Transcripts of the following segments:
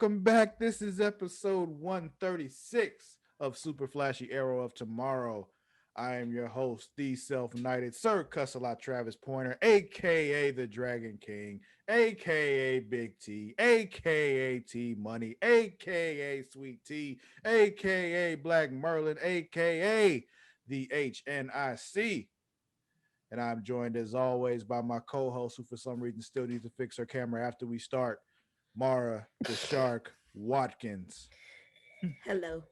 welcome back. This is episode 136 of Super Flashy Arrow of Tomorrow. I am your host, the self-knighted Sir Cussalott Travis Pointer, aka the Dragon King, aka Big T, aka T Money, aka Sweet T, aka Black Merlin, aka the HNIC. And I'm joined as always by my co-host, who for some reason still needs to fix her camera after we start, Mara the Shark Watkins. Hello.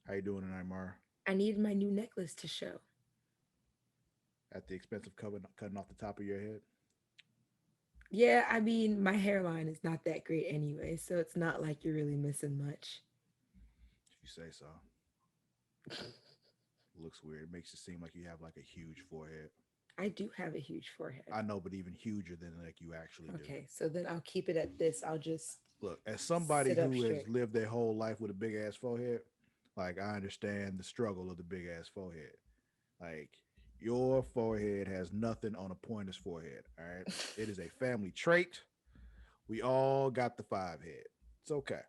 How you doing tonight, Mara? I need my new necklace to show. At the expense of cutting off the top of your head? Yeah, I mean, my hairline is not that great anyway, so it's not like you're really missing much. If you say so. Looks weird. It makes it seem like you have like a huge forehead. I do have a huge forehead. I know, but even huger than like you actually do. Okay, so then I'll keep it at this. I'll just Look, as somebody sit up who has straight. lived their whole life with a big ass forehead, like I understand the struggle of the big ass forehead. Like your forehead has nothing on a pointer's forehead. All right. It is a family trait. We all got the five head. It's okay.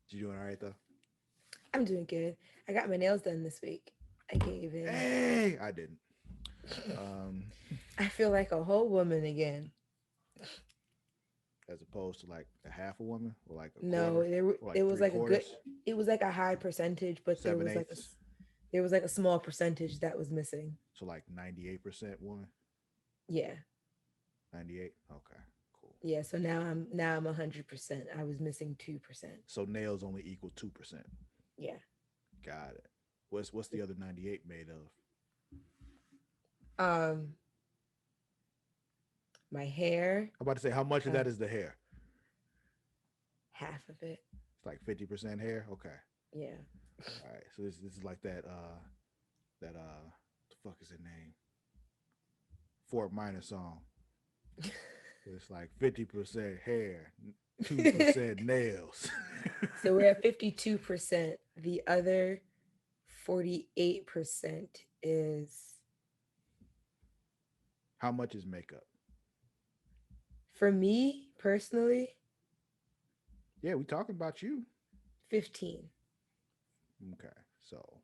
You doing all right though? I'm doing good. I got my nails done this week. I gave in. Hey, I didn't. Um, I feel like a whole woman again. as opposed to like a half a woman or like a No, quarter or it like was three like a good. quarters, It was like a high percentage, but seven eighths. there was like a small percentage that was missing. So like 98% woman. Yeah, 98. Okay, cool. yeah. So now I'm 100%. I was missing 2%. So nails only equal 2%. Yeah. Got it. What's the other 98 made of? Um, my hair, I'm about to say how much of uh, that is the hair? half of it. It's like 50% hair. Okay. Yeah. All right. So this is like that the fuck is the name? Fort Minor song. It's like 50% hair, 2% nails. So we're at 52%. The other 48% is How much is makeup? for me personally, Yeah, we talking about you. 15. Okay. So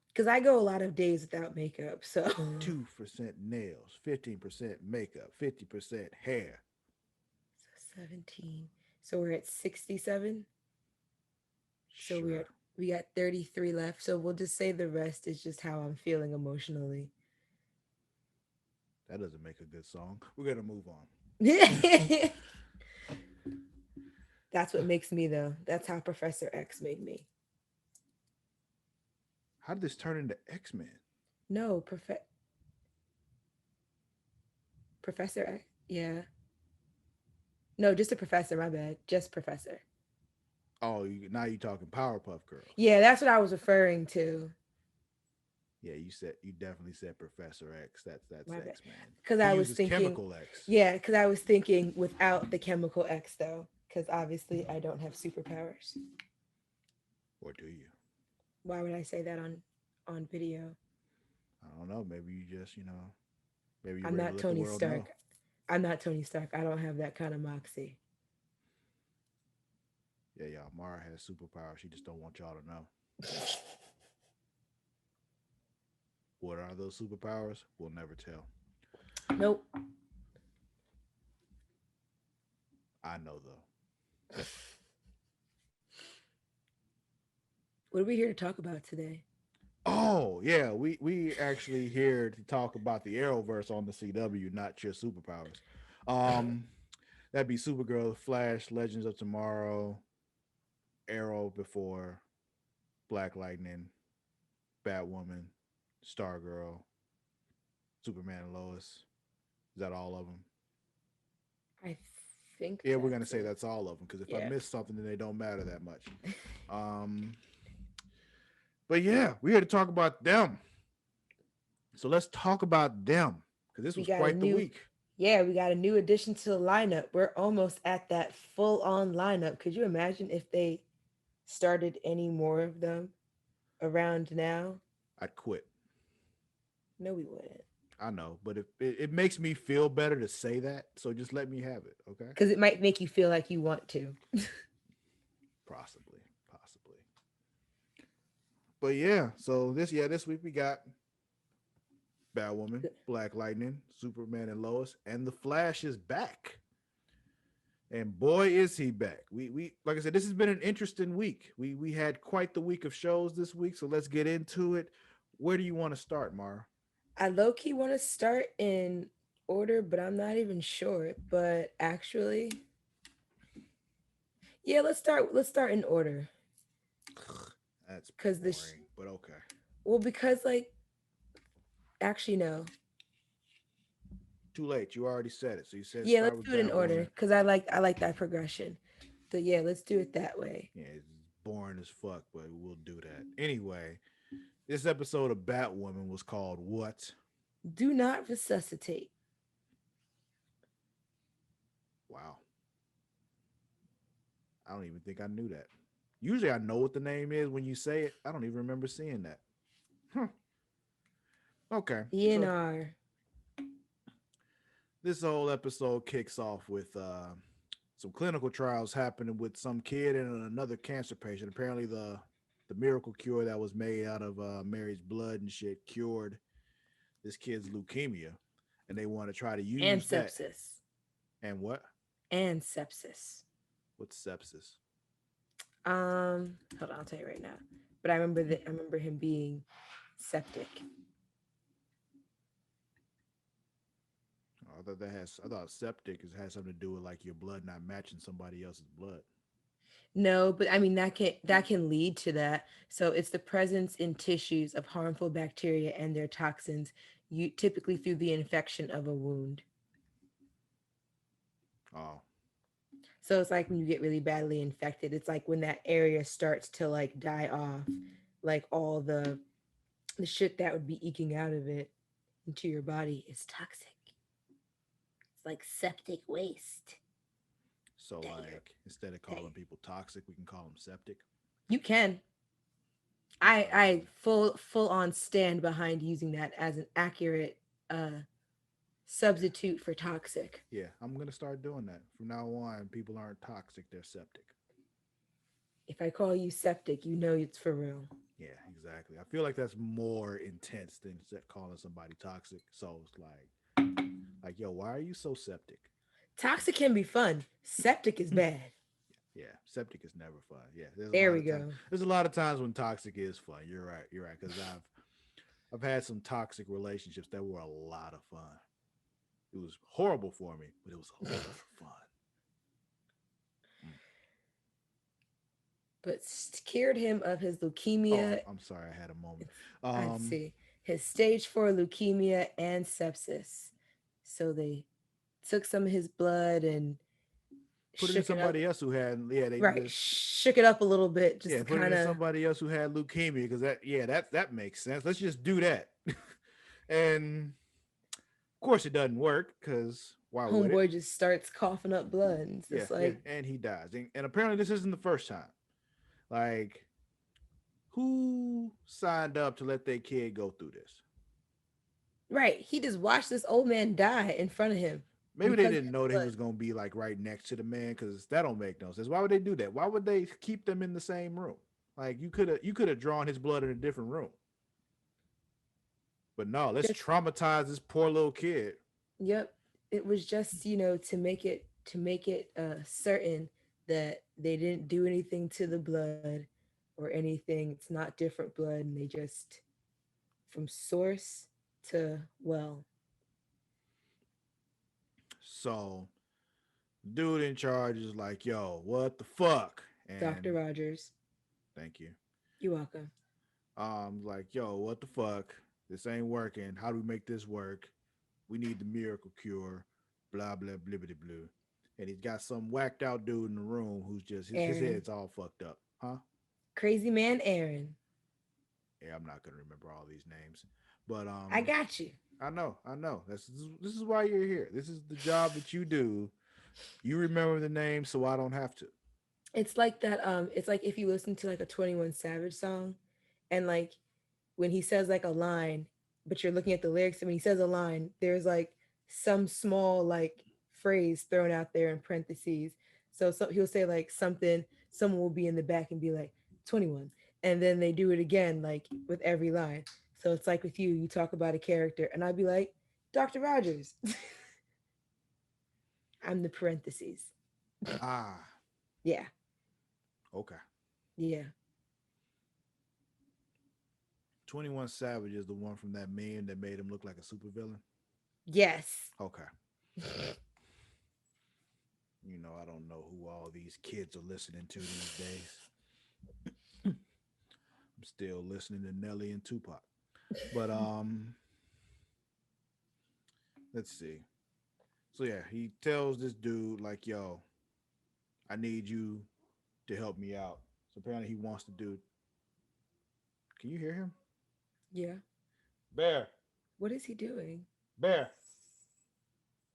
Because I go a lot of days without makeup. So 2% nails, 15% makeup, 50% hair. 17. So we're at 67. So Sure. we got 33 left. So we'll just say the rest is just how I'm feeling emotionally. That doesn't make a good song. We're gonna move on. That's what makes me though. That's how Professor X made me. How did this turn into X-Men? No, Professor X. Yeah. No, just a professor, my bad. Just professor. Oh, now you talking Powerpuff Girls. Yeah, that's what I was referring to. Yeah, you definitely said Professor X. That's My bad. X-Men. Because He I was uses thinking, chemical X. yeah, because I was thinking without the chemical X though. Because obviously I don't have superpowers. Or do you? Why would I say that on video? I don't know. Maybe you just, maybe you're I'm ready to not let the Tony world know. Stark. I'm not Tony Stark. I don't have that kind of moxie. Yeah, y'all. Mara has superpowers. She just don't want y'all to know. What are those superpowers? We'll never tell. Nope. I know though. What are we here to talk about today? Oh yeah, we actually here to talk about the Arrowverse on the CW, not your superpowers. Um, that'd be Supergirl, Flash, Legends of Tomorrow, Arrow before, Black Lightning, Batwoman, Stargirl, Superman, and Lois. Is that all of them? I think Yeah, we're gonna that's say it. that's all of them because if I Yeah. miss something, then they don't matter that much. Um, but yeah, we're here to talk about them. So let's talk about them because this We was got a quite the new week. Yeah, we got a new addition to the lineup. We're almost at that full on lineup. Could you imagine if they started any more of them around now? I'd quit. No, we wouldn't. I know, but it makes me feel better to say that, so just let me have it, okay? Because it might make you feel like you want to. Possibly, possibly. But yeah, so this week we got Batwoman, Black Lightning, Superman and Lois, and the Flash is back. And boy is he back. We like I said, this has been an interesting week. We had quite the week of shows this week, so let's get into it. Where do you want to start, Mara? I low key want to start in order, but I'm not even sure. But actually, yeah, let's start in order. That's Cause this, boring, but okay. well, because like, actually no, Too late. You already said it. So you said yeah, start let's with do it in order. Batwoman. Cause I like that progression. So yeah, let's do it that way. Yeah, it's boring as fuck, but we'll do that. Anyway, this episode of Batwoman was called What? Do not resuscitate. Wow. I don't even think I knew that. Usually I know what the name is when you say it. I don't even remember seeing that. Huh. Okay. So DNR. this whole episode kicks off with some clinical trials happening with some kid and another cancer patient. Apparently the miracle cure that was made out of Mary's blood and shit cured this kid's leukemia, and they want to try to And use that. sepsis. And what? And sepsis. What's sepsis? Hold on, I'll tell you right now. But I remember him being septic. I thought septic has something to do with like your blood not matching somebody else's blood. No, but I mean that can lead to that. So it's the presence in tissues of harmful bacteria and their toxins, you typically through the infection of a wound. Oh, So it's like when you get really badly infected, it's like when that area starts to like die off, like all the shit that would be eking out of it into your body is toxic. It's like septic waste. so That you're like instead of that calling people toxic, we can call them septic. you can. That's I full on stand behind using that as an accurate substitute for toxic. yeah. I'm gonna start doing that from now on. People aren't toxic; they're septic. If I call you septic, you know it's for real. Yeah, exactly. I feel like that's more intense than calling somebody toxic. So it's like, yo, why are you so septic? Toxic can be fun. Septic is bad. Yeah, septic is never fun. Yeah, there's a There lot we of times. go. There's a lot of times when toxic is fun. You're right. You're right. Because I've had some toxic relationships that were a lot of fun. It was horrible for me, but it was a lot of fun. Mm. But cured him of his Oh, leukemia. I'm sorry. I had a moment. I'd Um, see his stage 4 leukemia and sepsis. So they took some of his blood and put it in shook it up. somebody else who had. Yeah, Right, shook it up a little bit just yeah, to put it kind in of. somebody else who had leukemia because that makes sense. Let's just do that. And of course, it doesn't work because why would it? Homeboy just starts coughing up blood. And it's Yeah, just yeah, like, and he dies. And apparently, this isn't the first time. Like, who signed up to let their kid go through this? right, he just watched this old man die in front of him Maybe they because of didn't his know that he blood. was gonna be like right next to the man because that don't make no sense. Why would they do that? Why would they keep them in the same room? Like you could have drawn his blood in a different room. But no, let's Just, traumatize this poor little kid. yep, it was just, to make it certain that they didn't do anything to the blood or anything. It's not different blood, and they just from source to well. So dude in charge is like, yo, what the fuck? Dr. And Rogers, thank you. you're welcome. Like, yo, what the fuck? This ain't working. How do we make this work? We need the miracle cure. Blah blah blah blah blah. And he's got some whacked out dude in the room who's just his Aaron, head's all fucked up. Huh? crazy man Aaron. Yeah, I'm not gonna remember all these names. But I got you. I know. This is why you're here. This is the job that you do. You remember the name so I don't have to. It's like that. It's like if you listen to like a 21 Savage song, and like when he says like a line, but you're looking at the lyrics, and when he says a line, there's like some small like phrase thrown out there in parentheses. So he'll say like something, someone will be in the back and be like 21. And then they do it again, like with every line. So it's like with you, you talk about a character, and I'd be like, Dr. Rogers. I'm the parentheses. Ah, Yeah. okay. Yeah. 21 Savage is the one from that meme that made him look like a supervillain. Yes. Okay. You know, I don't know who all these kids are listening to these days. I'm still listening to Nelly and Tupac. But let's see. So yeah, he tells this dude like, "Yo, I need you to help me out." So apparently he wants to do. Can you hear him? Yeah. Bear, What is he doing? Bear,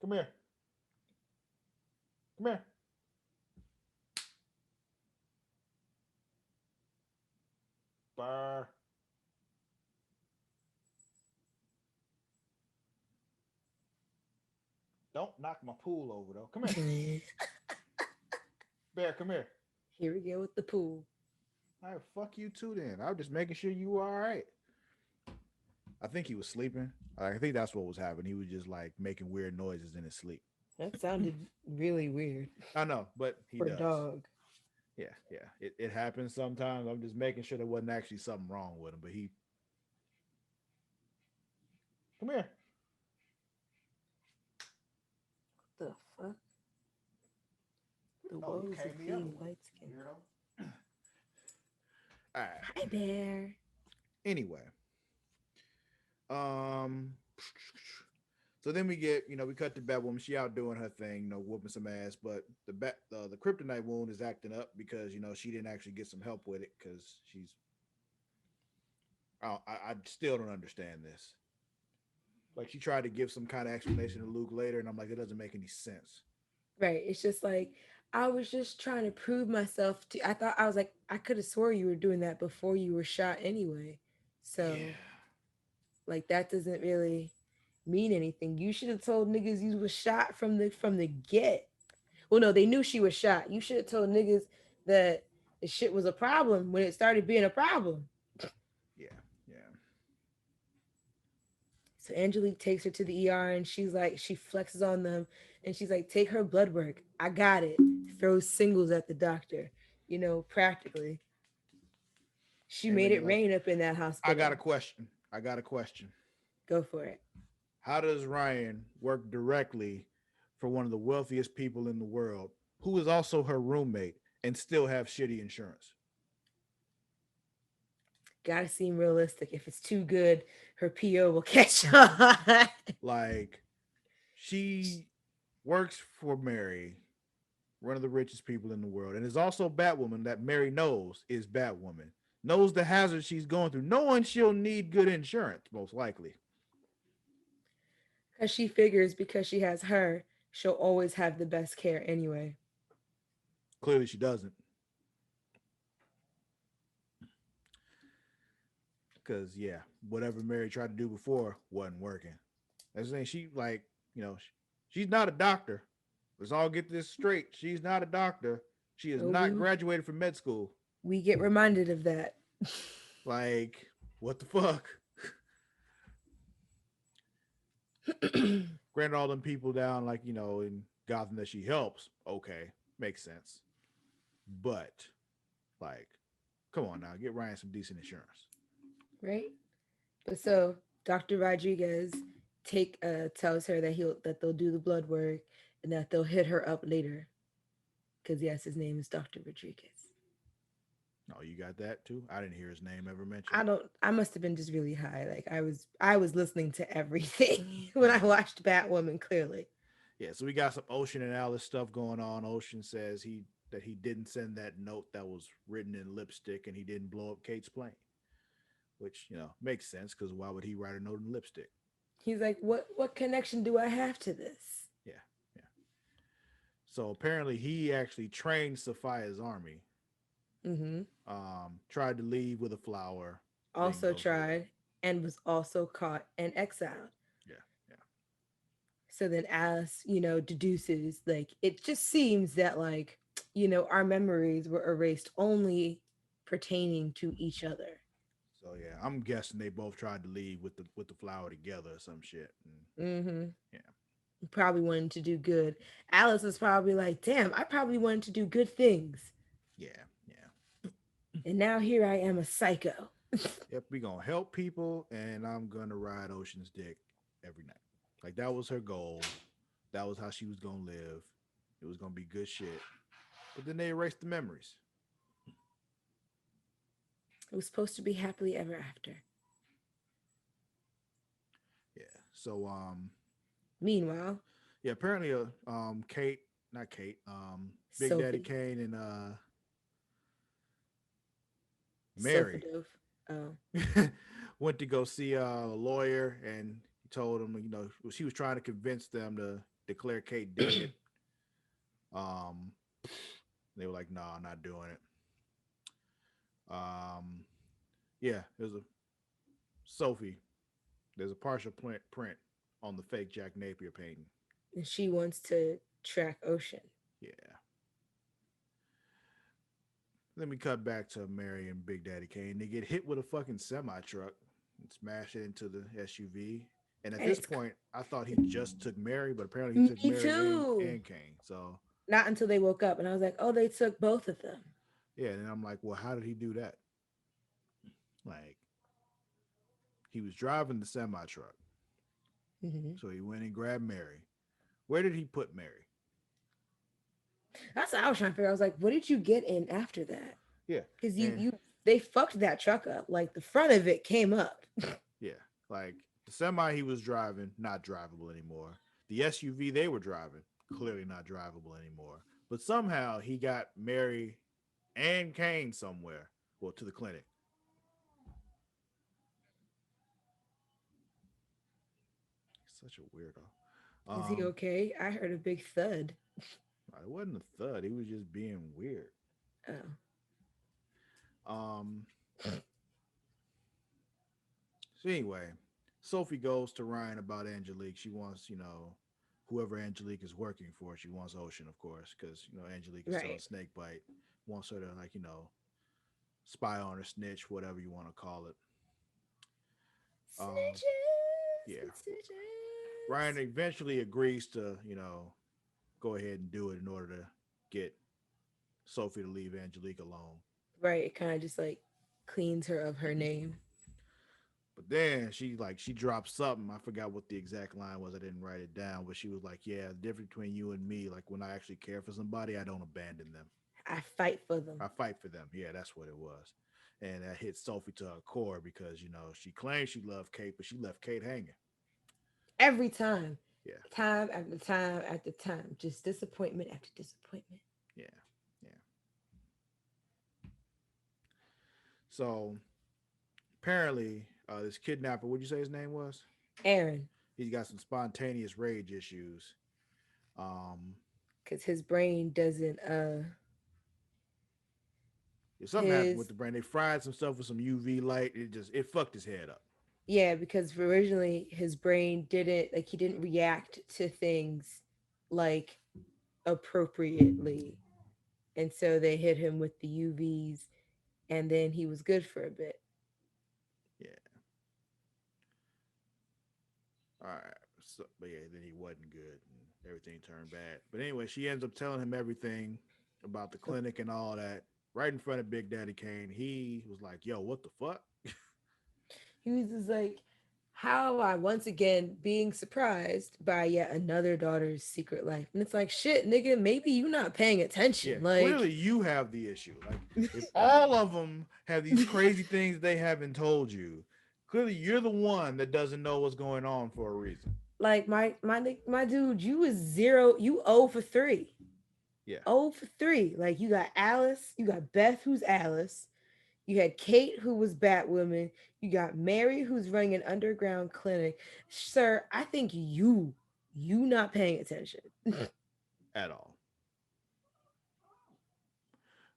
come here. Come here. Bear. Don't knock my pool over though. Come here. Here Bear, come here. we go with the pool. All right, fuck you too then. I was just making sure you were all right. I think he was sleeping. I think that's what was happening. He was just like making weird noises in his sleep. That sounded really weird I know, but he for a does. dog. Yeah, yeah. It happens sometimes. I'm just making sure there wasn't actually something wrong with him. But he, come here. The fuck? The Oh, you woes came of the other being way, light skinned. weirdo. All Hi, right. Bear. Anyway, um, so then we get, we cut to Batwoman. She out doing her thing, whooping some ass. But the kryptonite wound is acting up because she didn't actually get some help with it because she's. I still don't understand this. Like she tried to give some kind of explanation to Luke later, and I'm like, it doesn't make any sense. Right. It's just like, I was just trying to prove myself to. I thought, I was like, I could have swore you were doing that before you were shot anyway. Yeah, So, like, that doesn't really mean anything. You should have told niggas you was shot from the get. Well, no, they knew she was shot. You should have told niggas that the shit was a problem when it started being a problem. yeah, yeah. So Angelique takes her to the ER, and she's like, she flexes on them, and she's like, take her blood work. I got it. Throws singles at the doctor, practically. She And made then it you're like, rain up in that I got hospital. a question. I got a question. Go for it. How does Ryan work directly for one of the wealthiest people in the world, who is also her roommate, and still have shitty insurance? Gotta seem realistic. If it's too good, her PO will catch on. Like, she works for Mary, one of the richest people in the world, and is also Batwoman that Mary knows is Batwoman. Knows the hazard she's going through, knowing she'll need good insurance, most likely. Because she figures because she has her, she'll always have the best care anyway. Clearly, she doesn't. Because, yeah, whatever Mary tried to do before wasn't working. That's the thing. She, like, she's not a doctor. Let's all get this straight. She's not a doctor. She is Oh, not graduated from med school. we get reminded of that. Like, what the fuck? Granted, all them people down, like, in Gotham that she helps, okay, makes sense. But, like, come on now, get Ryan some decent insurance. Right? But so Dr. Rodriguez tells her that they'll do the blood work and that they'll hit her up later. Because yes, his name is Dr. Rodriguez. Oh, you got that too? I didn't hear his name ever mentioned. I must have been just really high. Like I was listening to everything when I watched Batwoman, clearly. Yeah, so we got some Ocean and Alice stuff going on. Ocean says that he didn't send that note that was written in lipstick and he didn't blow up Kate's plane, which, makes sense because why would he write a note in lipstick? He's like, what connection do I have to this? Yeah, yeah. So apparently he actually trained Sophia's army. Mm-hmm. Tried to leave with a flower, didn't Also go so tried well. and was also caught and exiled. Yeah, yeah, So then Alice, deduces like it just seems that like, our memories were erased only pertaining to each other. so yeah, I'm guessing they both tried to leave with the flower together or some shit. And Mm-hmm. yeah, Probably wanted to do good. Alice was probably like, damn, I probably wanted to do good things. yeah, yeah. And now here I am a psycho. Yep, we gonna help people, and I'm gonna ride Ocean's dick every night. Like that was her goal. That was how she was gonna live. It was gonna be good shit. But then they erased the memories. It was supposed to be happily ever after. Yeah. So Meanwhile, yeah, apparently Kate, not Kate, Big Daddy Sophie, Kane and Mary Sophadove. Oh, went to go see a lawyer, and he told him, she was trying to convince them to declare Kate dead. Um, they were like, "No, nah, I'm not doing it." Um, yeah, there's a Sophie. There's a partial print on the fake Jack Napier painting. and she wants to track Ocean. Yeah. Then we cut back to Mary and Big Daddy Kane. They get hit with a fucking semi truck and smash it into the SUV. And at And this it's point, I thought he just took Mary, but apparently he took me Mary too. and Kane. So Not until they woke up, and I was like, oh, they took both of them. yeah, and I'm like, well, how did he do that? Like he was driving the semi truck, Mm-hmm. so he went and grabbed Mary. Where did he put Mary? That's what I was trying to figure. I was like, what did you get in after that? Yeah, Because and they fucked that truck up. Like the front of it came up. yeah, like the semi he was driving, not drivable anymore. The SUV they were driving, clearly not drivable anymore. But somehow he got Mary and Kane somewhere, well, to the clinic. Such a weirdo. Is he Um, okay? I heard a big thud. it wasn't a thud. He was just being weird. Oh, Um, so anyway, Sophie goes to Ryan about Angelique. She wants, whoever Angelique is working for, she wants Ocean, of course, because Angelique is still a right. snake bite. Wants her to spy on her, snitch, whatever you want to call it. Um, Snitches yeah. and Ryan stitches. eventually agrees to, go ahead and do it in order to get Sophie to leave Angelique alone. Right. It kind of just like cleans her of her name. But then she dropped something. I forgot what the exact line was. I didn't write it down, but she was like, "Yeah, the difference between you and me, like when I actually care for somebody, I don't abandon them. I fight for them I fight for them." Yeah, that's what it was. And that hit Sophie to her core because she claimed she loved Kate, but she left Kate hanging. every time, Yeah, time after time after time. Just disappointment after disappointment. yeah, yeah. So apparently, this kidnapper, what'd you say his name was? Aaron, He's got some spontaneous rage issues. Um, because his brain doesn't. Something happened with His the brain. They fried some stuff with some UV light. It fucked his head up. Yeah, because originally his brain didn't like he didn't react to things like appropriately. And so they hit him with the UVs and then he was good for a bit. Yeah. All right. So, but yeah, then he wasn't good, and everything turned bad. But anyway, she ends up telling him everything about the So clinic and all that right in front of Big Daddy Kane. He was like, "Yo, what the fuck?" he was just like, how am I once again being surprised by yet another daughter's secret life? And it's like, shit, nigga, maybe you not paying Yeah, attention. Like, clearly you have the issue. Like, if all of them have these crazy things they haven't told you, clearly you're the one that doesn't know what's going on for a reason. like my dude, you was zero, you 0 for 3. Yeah. 0 for 3. Like you got Alice, you got Beth, who's Alice, you had Kate, who was Batwoman, you got Mary, who's running an underground clinic. Sir, I think you not paying attention. At all.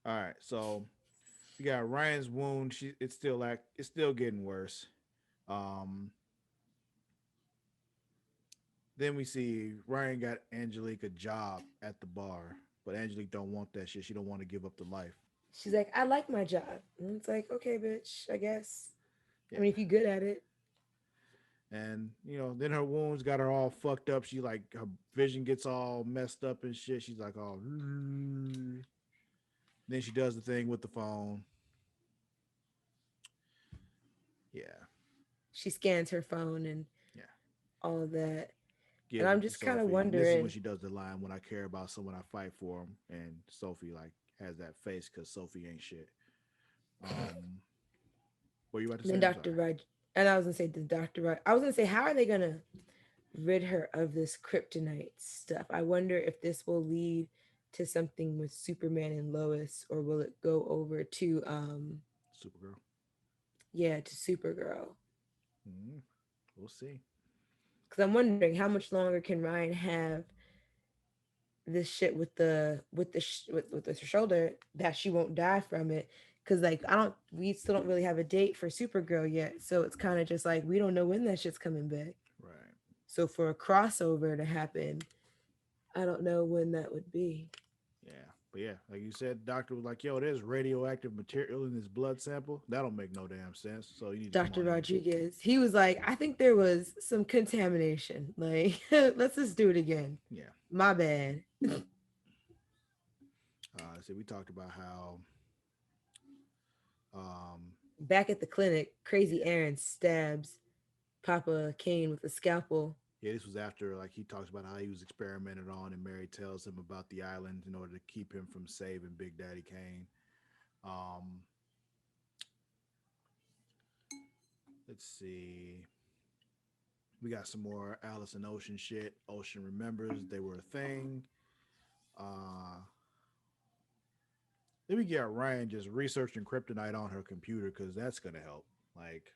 All right. So we got Ryan's wound. It's still getting worse. Um, then we see Ryan got Angelique a job at the bar, but Angelique don't want that shit. She don't want to give up the life. She's like, I like my job. And it's like, okay, bitch, I guess. I Yeah. mean, if you're good at it. And then her wounds got her all fucked up. She like her vision gets all messed up and shit. She's like, oh. Then she does the thing with the phone. Yeah, She scans her phone and yeah. all of that. And Gives I'm it to just kind of Sophie, and this is when wondering. she does the line, "When I care about someone, I fight for them." And Sophie like has that face because Sophie ain't shit. Um, what are you about to say? Then I'm Dr. sorry. Raj, and I was gonna say the Dr. Raj, I was gonna say, how are they gonna rid her of this kryptonite stuff? I wonder if this will lead to something with Superman and Lois, or will it go over to Supergirl. yeah, to Supergirl? Mm-hmm. We'll see. Because I'm wondering how much longer can Ryan have this shit with with the shoulder that she won't die from it. Because like I don't, we still don't really have a date for Supergirl yet, so it's kind of just like we don't know when that shit's coming back. Right. So for a crossover to happen, I don't know when that would be. Yeah. But yeah, like you said, doctor was like, "Yo, there's radioactive material in this blood sample. That don't make no damn sense. So you need to come Dr. on in." Rodriguez, he was like, I think there was some contamination. Like, let's just do it again. Yeah. My bad. So we talked about how, um, Back at the clinic, Crazy yeah, Aaron stabs Papa Kane with a scalpel. yeah, this was after like he talks about how he was experimented on, and Mary tells him about the island in order to keep him from saving Big Daddy Kane. Um, let's see, we got some more Alice and Ocean shit. Ocean remembers they were a thing. Uh, then we get Ryan just researching kryptonite on her computer because that's gonna help. Like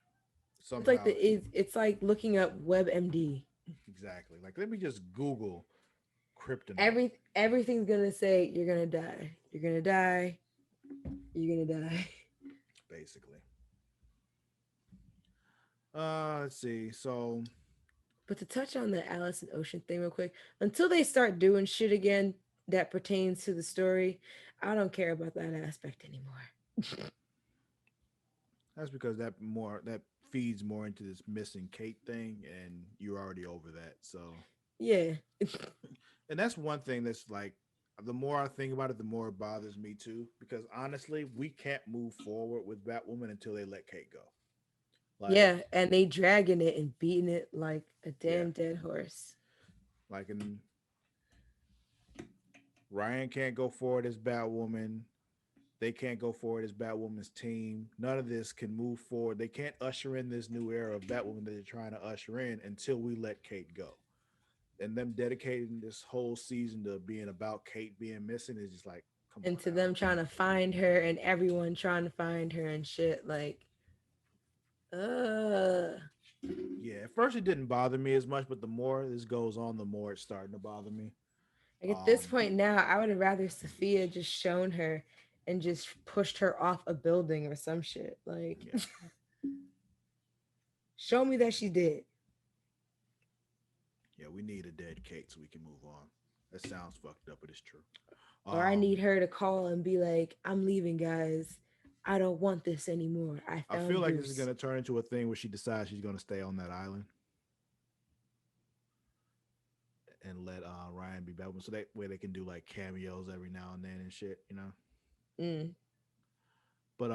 It's like somehow, it's like looking up WebMD. exactly. Like let me just Google kryptonite, Everything's gonna say you're gonna die. You're gonna die. You're gonna die. basically. Let's see. So But to touch on the Alice and Ocean thing real quick, until they start doing shit again that pertains to the story, I don't care about that aspect anymore. that's because that feeds more into this missing Kate thing, and you're already over that. So, Yeah. and that's one thing that's like, the more I think about it, the more it bothers me too. Because honestly, we can't move forward with Batwoman until they let Kate go. Like, Yeah, and they dragging it and beating it like a yeah, damn dead horse. like, and Ryan can't go forward as Batwoman. They can't go forward as Batwoman's team. None of this can move forward. They can't usher in this new era of Batwoman that they're trying to usher in until we let Kate go. And them dedicating this whole season to being about Kate being missing is just like, come And on to now. them trying to find her and everyone trying to find her and shit, like, uh Yeah, at first it didn't bother me as much, but the more this goes on, the more it's starting to bother me. like at this Um, point now, I would have rather Sophia just shown her and just pushed her off a building or some shit. Like, yeah, show me that she did. yeah, we need a dead Kate so we can move on. That sounds fucked up, but it's true. Or I need Um, her to call and be like, I'm leaving, guys. I don't want this anymore. I I feel found like this is Bruce. gonna turn into a thing where she decides she's gonna stay on that island and let Ryan be Batwoman, so that way they can do like cameos every now and then and shit. Mm. But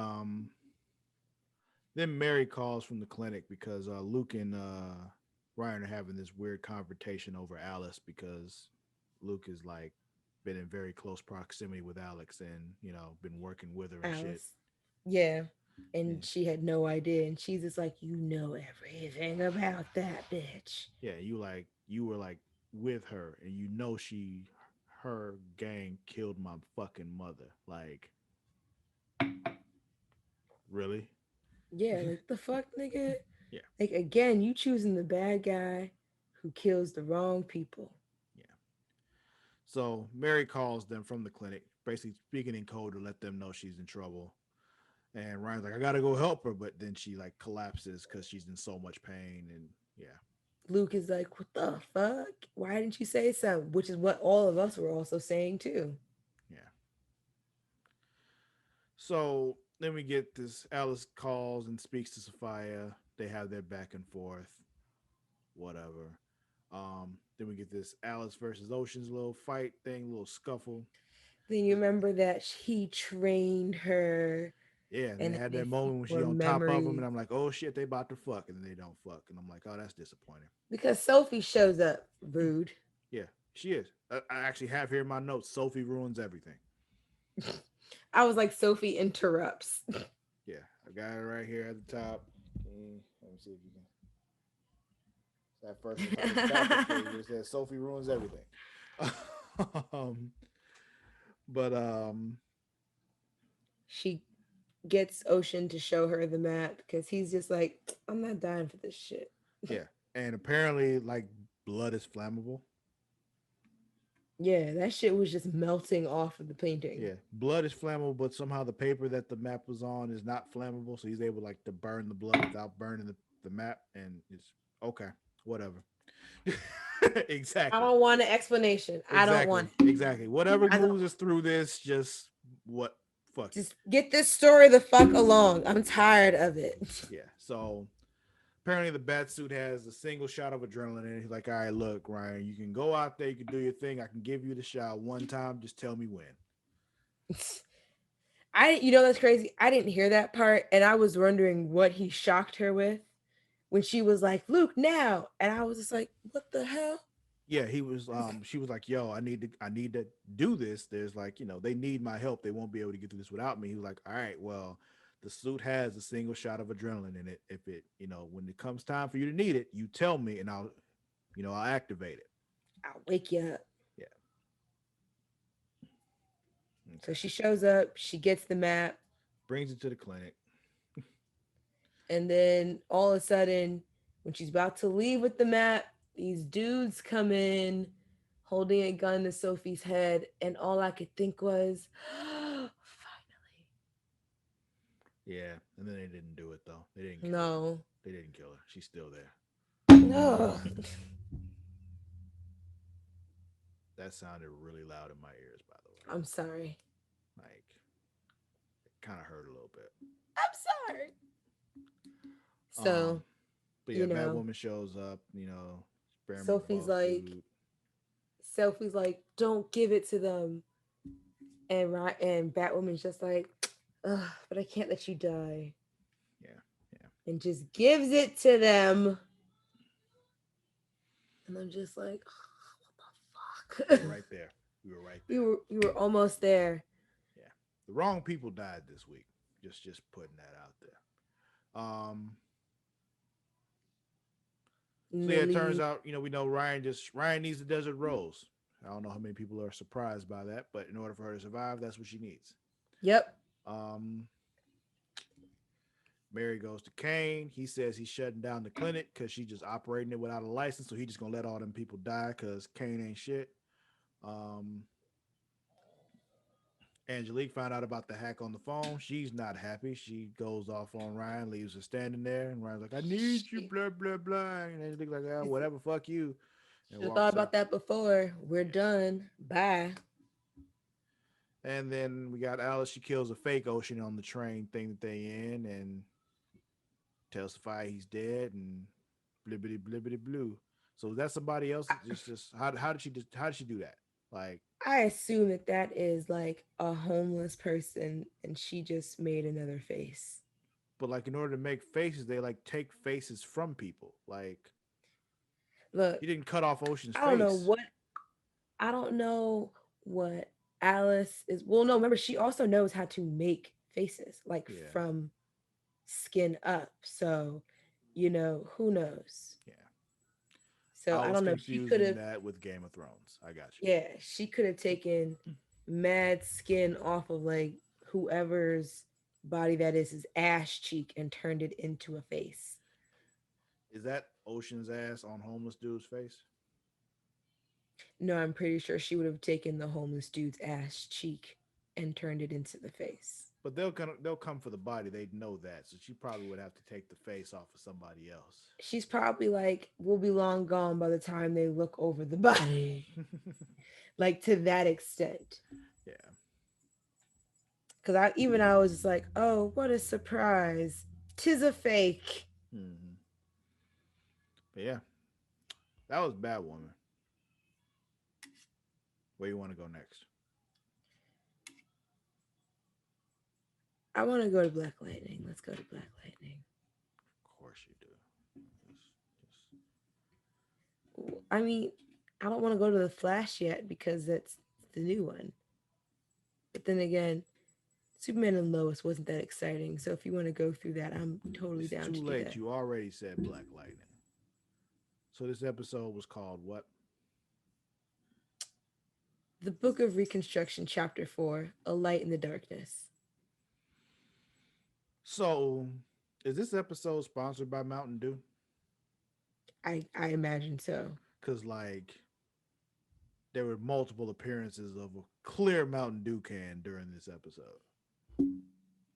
then Mary calls from the clinic because Luke and Ryan are having this weird confrontation over Alice because Luke is like been in very close proximity with Alex and been working with her and shit. Alice. Yeah. Yeah, And she had no idea. And she's just like, you know everything about that bitch. yeah. You were like with her and her gang killed my fucking mother. Like really? Yeah, like the fuck, nigga. Yeah, Like again, you choosing the bad guy who kills the wrong people. yeah. So Mary calls them from the clinic, basically speaking in code to let them know she's in trouble. And Ryan's like, I gotta go help her, but then she like collapses because she's in so much pain, and yeah, Luke is like, what the fuck? Why didn't you say so? Which is what all of us were also saying too. yeah. So then we get this. Alice calls and speaks to Sophia. They have their back and forth, whatever. Then we get this Alice versus Ocean's little fight thing, little scuffle. Then you remember that he trained her Yeah, and they and had had a that few moment when she more on top of him, memories and I'm like, oh shit, they about to fuck, and then they don't fuck, and I'm like, oh, that's disappointing. because Sophie shows up. Rude. Yeah, she is. I actually have here in my notes, Sophie ruins everything. I was like, Sophie interrupts. Yeah, I got it right here at the top. Let me see if you can. That first one on the backup page where it says Sophie ruins everything. um, but She gets Ocean to show her the map because he's just like, I'm not dying for this shit. yeah, and apparently like blood is flammable. Yeah, that shit was just melting off of the painting. Yeah, blood is flammable, but somehow the paper that the map was on is not flammable, so he's able like to burn the blood without burning the map, and it's okay, whatever. I Exactly, don't want an explanation. I don't exactly, want it. exactly. Whatever I don't moves us through this, just what fuck it. just get this story the fuck along. I'm tired of it. Yeah. So apparently the bat suit has a single shot of adrenaline in it. He's like, all right, look, Ryan, you can go out there, you can do your thing. I can give you the shot one time. Just tell me when. That's crazy. I didn't hear that part, and I was wondering what he shocked her with when she was like, "Luke, now," and I was just like, "What the hell?" Yeah, he was she was like, yo, I need to do this. There's like, they need my help. They won't be able to get through this without me. He was like, all right, well, the suit has a single shot of adrenaline in it. If it, when it comes time for you to need it, you tell me and I'll activate it. I'll wake you up. Yeah. So Okay. she shows up. She gets the map, Brings it to the clinic. and then all of a sudden, when she's about to leave with the map, these dudes come in holding a gun to Sophie's head, and all I could think was, "Finally." Yeah, and then they didn't do it though. They didn't kill her. No. They didn't kill her. She's still there. No. That sounded really loud in my ears, by the way. I'm sorry. Like, it kind of hurt a little bit. I'm sorry. So, Um, but yeah, you know, Batwoman shows up. Experiment Sophie's ball like, suit. Sophie's like, don't give it to them. And Batwoman's just like, ugh, but I can't let you die. Yeah, yeah. And just gives it to them. And I'm just like, what the We fuck? were right there. We were right we there. were we were almost there. Yeah, the wrong people died this week. Just putting that out there. And So yeah, they it turns leave. out, we know Ryan needs the desert rose. I don't know how many people are surprised by that, but in order for her to survive, that's what she needs. Yep. Um, Mary goes to Kane. He says he's shutting down the clinic because she's just operating it without a license. So he's just gonna let all them people die because Kane ain't shit. Um, Angelique found out about the hack on the phone. She's not happy. She goes off on Ryan, leaves her standing there, and Ryan's like, "I need you," She blah blah blah. And Angelique's like, "Ah, whatever, fuck you," and should have thought walks about out. that before. We're Yeah. done. Bye. And then we got Alice. She kills a fake Ocean on the train thing that they in, and tells Sophia he's dead, and blibbity blibbity blue. So that's somebody else. Just how did she do that? Like, I assume that is like a homeless person and she just made another face. but like in order to make faces, they like take faces from people. Like, Look, he didn't cut off Ocean's I don't know face. what I don't know what Alice is. Well, no, remember she also knows how to make faces like Yeah, from skin up. So, who knows? yeah. So, I I was don't know. She could confusing have that with Game of Thrones. I got you. yeah, she could have taken mad skin off of like whoever's body that is his ass cheek and turned it into a face. Is that Ocean's ass on homeless dude's face? No, I'm pretty sure she would have taken the homeless dude's ass cheek and turned it into the face. But they'll come for the body. They know that, so she probably would have to take the face off of somebody else. She's probably like, we'll be long gone by the time they look over the body. Like to that extent. Yeah. Because I was just like, oh, what a surprise. 'Tis a fake. Hmm. But yeah, that was Batwoman. Where you want to go next? I want to go to Black Lightning. Let's go to Black Lightning. Of course you do. It's I mean, I don't want to go to the Flash yet because it's the new one. But then again, Superman and Lois wasn't that exciting. So if you want to go through that, I'm totally it's down too to do late. that. You already said Black Lightning. So this episode was called what? The Book of Reconstruction, Chapter 4, A Light in the Darkness. So is this episode sponsored by Mountain Dew? I imagine so. Because like there were multiple appearances of a clear Mountain Dew can during this episode.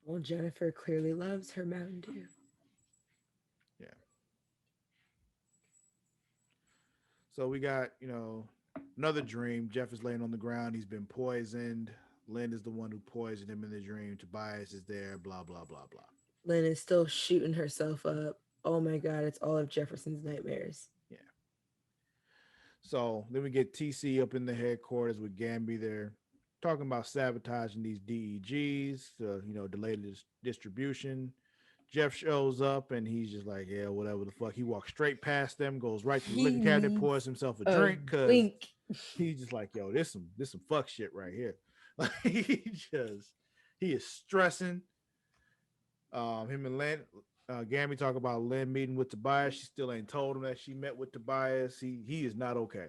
Well, Jennifer clearly loves her Mountain Dew. Yeah. So we got, another dream. Jeff is laying on the ground. He's been poisoned. Lynn is the one who poisoned him in the dream. Tobias is there. Blah, blah, blah, blah. Lynn is still shooting herself up. Oh my God, it's all of Jefferson's nightmares. Yeah. So then we get TC up in the headquarters with Gamby there talking about sabotaging these DEGs to, delay the distribution. Jeff shows up and he's just like, yeah, whatever the fuck. He walks straight past them, goes right to the He liquor cabinet, needs pours himself a a drink because wink. he's just like, yo, this some fuck shit right here. Like he is stressing. Him and Lynn, Gammy talk about Lynn meeting with Tobias. She still ain't told him that she met with Tobias. He is not okay.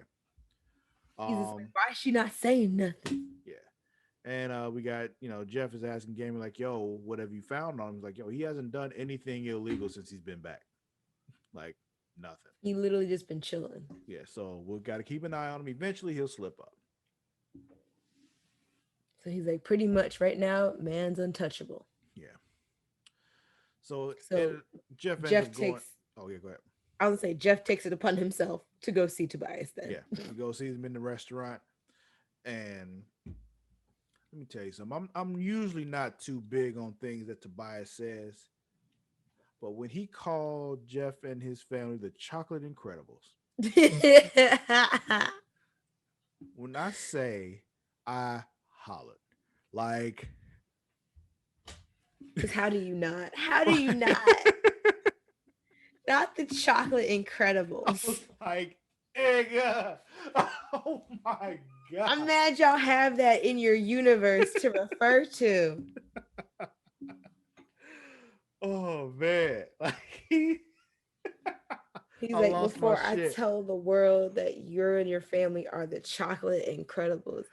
He's just like, Um, why is she not saying nothing? yeah. And we got, Jeff is asking Gammy, like, yo, what have you found on him? He's like, yo, he hasn't done anything illegal since he's been back. Like, nothing. He literally just been chilling. Yeah, so we've got to keep an eye on him. Eventually he'll slip up. So he's like, pretty much right now, man's untouchable. Yeah. So So Jeff ends Jeff up going. takes, Oh, yeah, go ahead. I would say Jeff takes it upon himself to go see Tobias then. Yeah. We go see him in the restaurant. And let me tell you something. I'm usually not too big on things that Tobias says. But when he called Jeff and his family the Chocolate Incredibles, when I say I hollered, like, because how do you not? How do you not? Not the Chocolate I Incredibles. was like, Egga. Oh my God. I'm mad y'all have that in your universe to refer to. Oh man. Like He's I like, lost before my I shit. tell the world that you and your family are the Chocolate Incredibles,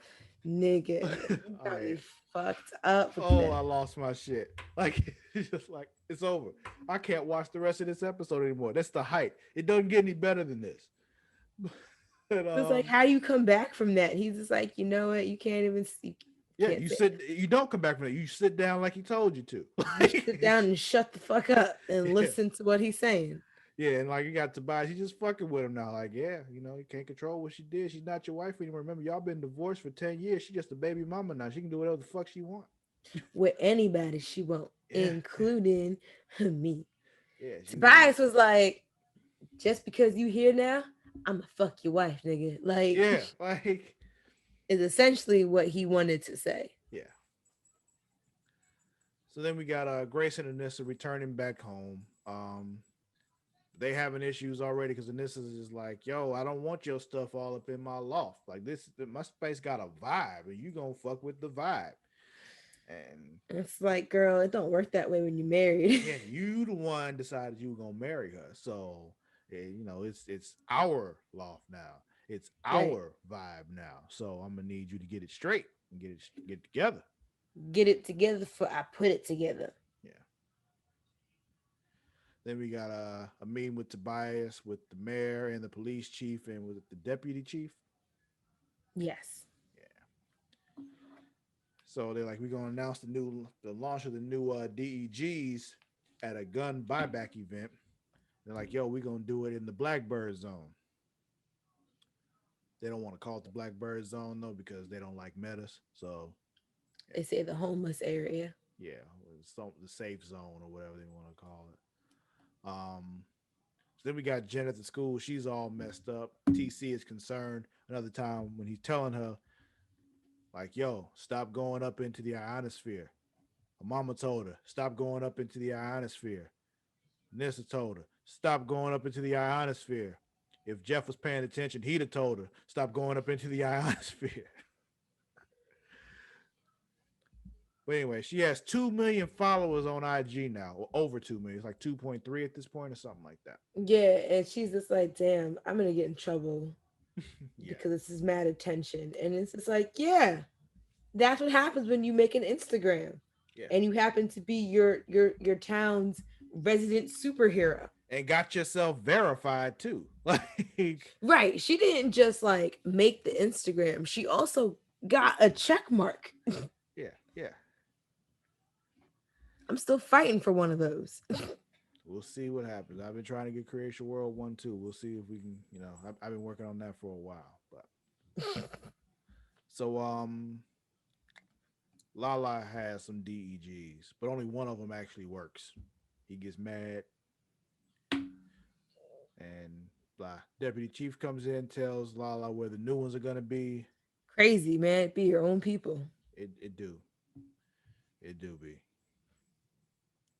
nigga, you got me fucked up with Oh, that. I lost my shit. Like it's just like it's over. I can't watch the rest of this episode anymore. That's the height. It doesn't get any better than this. But, It's like, how do you come back from that? He's just like, you know what? You can't even see. yeah, Can't you say sit. You don't come back from that. You sit down like he told you to. you sit down and shut the fuck up and Yeah. listen to what he's saying. Yeah, and like you got Tobias, you just fucking with him now. Like, yeah, you can't control what she did. She's not your wife anymore. Remember, y'all been divorced for 10 years. She's just a baby mama now. She can do whatever the fuck she wants. With anybody she won't, Yeah. including me. Yeah. Tobias was like, just because you here now, I'ma fuck your wife, nigga. Like, Yeah, like is essentially what he wanted to say. yeah. So then we got Grayson and Nessa returning back home. They having issues already because Nessa is just like, yo, I don't want your stuff all up in my loft. Like this, my space got a vibe, and you gonna fuck with the vibe. And it's like, girl, it don't work that way when you're married. yeah, you the one decided you were gonna marry her. So it's our loft now. It's our vibe now. So I'm gonna need you to get it straight and get it together. Get it together before I put it together. Yeah. Then we got a meeting with Tobias, with the mayor and the police chief, and with the deputy chief. Yes. Yeah. So they're like, we're gonna announce the launch of the new DEGs at a gun buyback event. They're like, yo, we're gonna do it in the Blackbird Zone. They don't want to call it the Blackbird Zone though because they don't like metas. So They say the homeless area. yeah, the safe zone or whatever they want to call it. So then we got Jen at the school. She's all messed up. TC is concerned. Another time when he's telling her, like, yo, stop going up into the ionosphere. Her mama told her, stop going up into the ionosphere. Nessa told her, stop going up into the ionosphere. If Jeff was paying attention, he'd have told her, stop going up into the ionosphere. But anyway, she has 2 million followers on IG now, or over 2 million. It's like 2.3 at this point or something like that. Yeah, and she's just like, damn, I'm gonna get in trouble Yeah. because this is mad attention. And it's just like, yeah, that's what happens when you make an Instagram Yeah. and you happen to be your town's resident superhero. And got yourself verified too. Like, Right. She didn't just like make the Instagram. She also got a check mark. yeah, yeah. I'm still fighting for one of those. We'll see what happens. I've been trying to get Creation World 1 too. We'll see if we can, I've been working on that for a while. But so Lala has some DEGs, but only one of them actually works. He gets mad and blah. Deputy Chief comes in, tells Lala where the new ones are gonna be. Crazy, man. Be your own people. It do. It do be.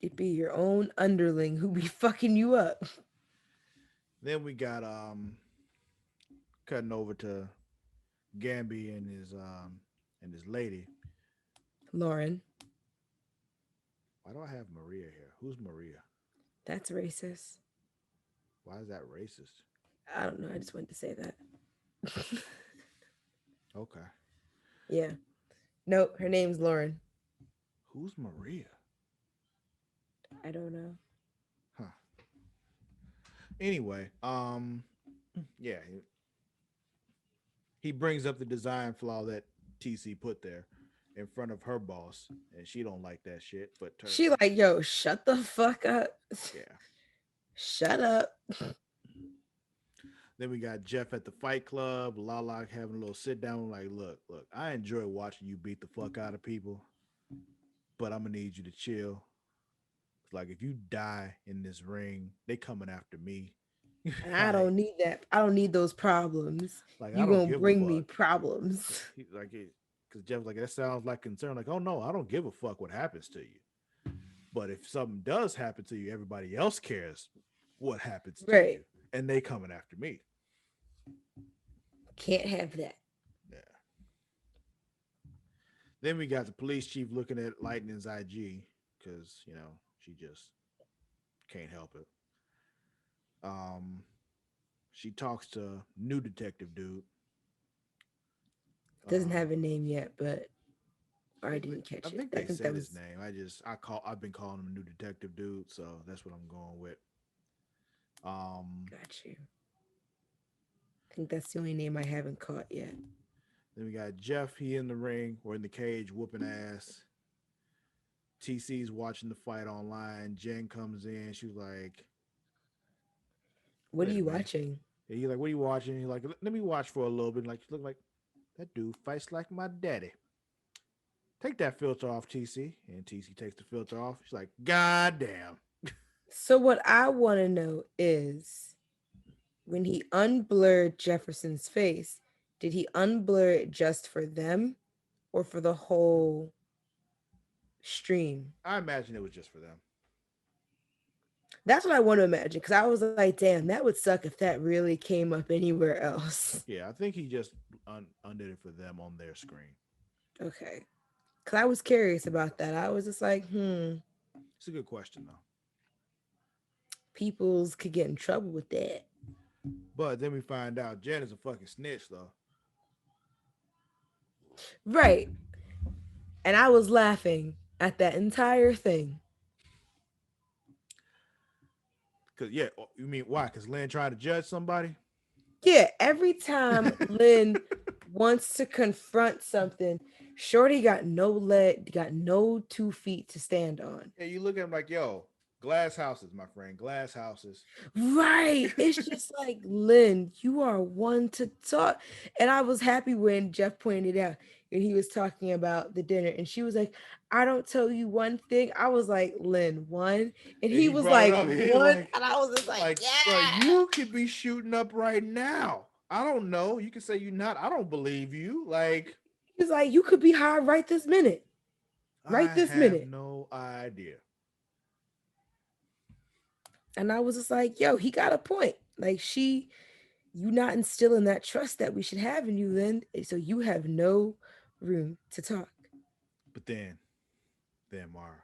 It be your own underling who be fucking you up. Then we got cutting over to Gamby and his lady. Lauren, Why do I have Maria here? Who's Maria? that's racist. Why is that racist? I don't know. I just wanted to say that. Okay. Yeah. Nope. Her name's Lauren. Who's Maria? I don't know. Huh. Anyway, yeah. He brings up the design flaw that TC put there in front of her boss, and she don't like that shit. But She like, yo, shut the fuck up. yeah. Shut up. Then we got Jeff at the Fight Club. Lala having a little sit down. Like, look, I enjoy watching you beat the fuck out of people, but I'm gonna need you to chill. It's like if you die in this ring, they coming after me. And I don't need that. I don't need those problems. Like, You I don't gonna give a bring me fuck. problems. Like, because Jeff's like, that sounds like concern. Like, oh no, I don't give a fuck what happens to you. But if something does happen to you, everybody else cares what happens to Right. you, and they coming after me. Can't have that. Yeah. Then we got the police chief looking at Lightning's IG because she just can't help it. She talks to new detective dude. Doesn't have a name yet, but I didn't I catch it. think I they think said that his was name. I've been calling him a new detective dude, so that's what I'm going with. got you. I think that's the only name I haven't caught yet. Then we got Jeff. He in the ring or in the cage whooping ass. TC's watching the fight online. Jen comes in. She's like, What are "Wait a you minute." watching? And he's like, "What are you watching?" He's like, "Let me watch for a little bit." Like, look like that dude fights like my daddy. Take that filter off, TC. And TC takes the filter off. She's like, "God damn." So what I want to know is when he unblurred Jefferson's face, did he unblur it just for them or for the whole stream? I imagine it was just for them. That's what I want to imagine because I was like, damn, that would suck if that really came up anywhere else. Yeah, I think he just undid it for them on their screen. Okay. Because I was curious about that. I was just like, It's a good question, though. peoples could get in trouble with that. But then we find out Jen is a fucking snitch, though. Right. And I was laughing at that entire thing. Because, yeah, you mean why? Because Lynn tried to judge somebody? Yeah, every time Lynn wants to confront something, Shorty got no leg, got no 2 feet to stand on. Yeah, you look at him like, yo, glass houses, my friend, glass houses. Right. It's just like, Lynn, you are one to talk. And I was happy when Jeff pointed out and he was talking about the dinner. And she was like, I don't tell you one thing. I was like, Lynn, one. And And he he was brought it like, up. He one. And I was just like, bro, yeah. you could be shooting up right now. I don't know. You can say you're not. I don't believe you. Like, He's like, you could be high right this minute. I Right this have minute. no idea. And I was just like, yo, he got a point. Like, you not instilling that trust that we should have in you, Lynn. So you have no room to talk. But then Mara,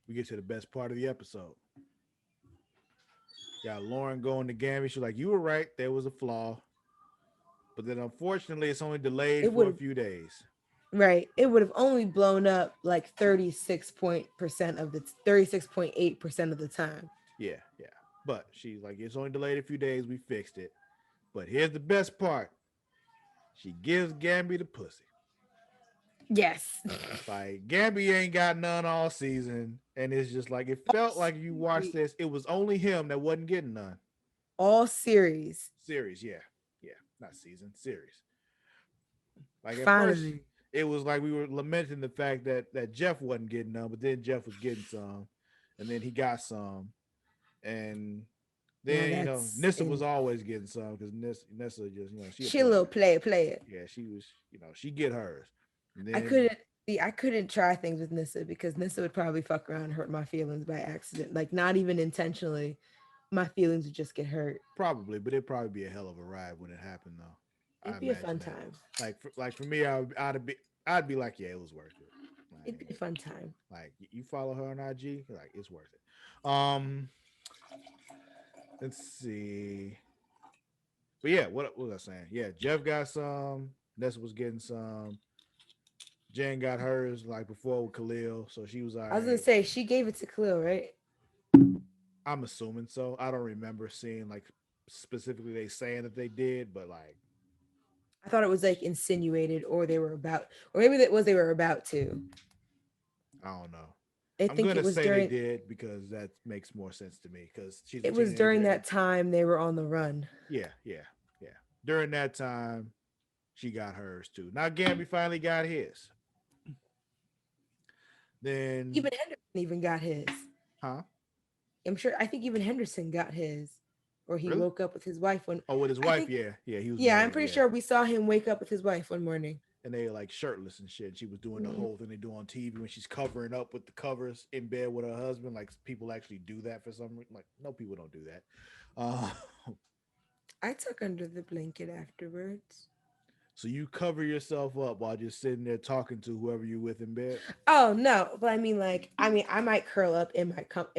we get to the best part of the episode. Got Lauren going to Gambit. She's like, you were right. There was a flaw. But then unfortunately, it's only delayed It for would a have few days. right. It would have only blown up like 36% of the 36.8% of the time. Yeah, yeah. But she's like, it's only delayed a few days. We fixed it. But here's the best part. She gives Gamby the pussy. Yes. Like Gamby ain't got none all season. And it's just like it felt like you watched this. It was only him that wasn't getting none. All series. Series, yeah. Yeah. Not season, series. Like at first, Finally. it was like we were lamenting the fact that Jeff wasn't getting none, but then Jeff was getting some, and then he got some, and Now then that's Nissa was in always getting some because Nissa just she a she a little player. player. Yeah, she was she get hers, and I then couldn't I couldn't try things with Nissa because Nissa would probably fuck around and hurt my feelings by accident. Like not even intentionally. My feelings would just get hurt. probably, but it'd probably be a hell of a ride when it happened though. I It'd be a fun imagine that. time. Like for me, I'd be like, yeah, it was worth it. It'd be a fun time. Like you follow her on IG, like it's worth it. Let's see. But yeah, what was I saying? Yeah, Jeff got some. Nessa was getting some. Jen got hers like before with Khalil, so she was all I was gonna right. say she gave it to Khalil, right? I'm assuming so. I don't remember seeing like specifically they saying that they did, but like I thought it was like insinuated, or they were about, or maybe that was they were about to. I don't know. I I'm think gonna say they did because that makes more sense to me because she's a it was during teenager. that time they were on the run. Yeah, yeah, yeah. During that time, she got hers too. Now Gamby finally got his. Then, Even Henderson even got his. huh? I'm sure. I think even Henderson got his, or he Really? woke up with his wife one. Oh, with his I wife, think. yeah, yeah. He was Yeah, I'm married, pretty yeah. sure we saw him wake up with his wife one morning. And they like shirtless and shit. She was doing the Mm. whole thing they do on TV when she's covering up with the covers in bed with her husband. Like people actually do that for some reason. Like no, people don't do that. Uh, I took under the blanket afterwards. so you cover yourself up while just sitting there talking to whoever you're with in bed. Oh no, but I mean, like, I might curl up in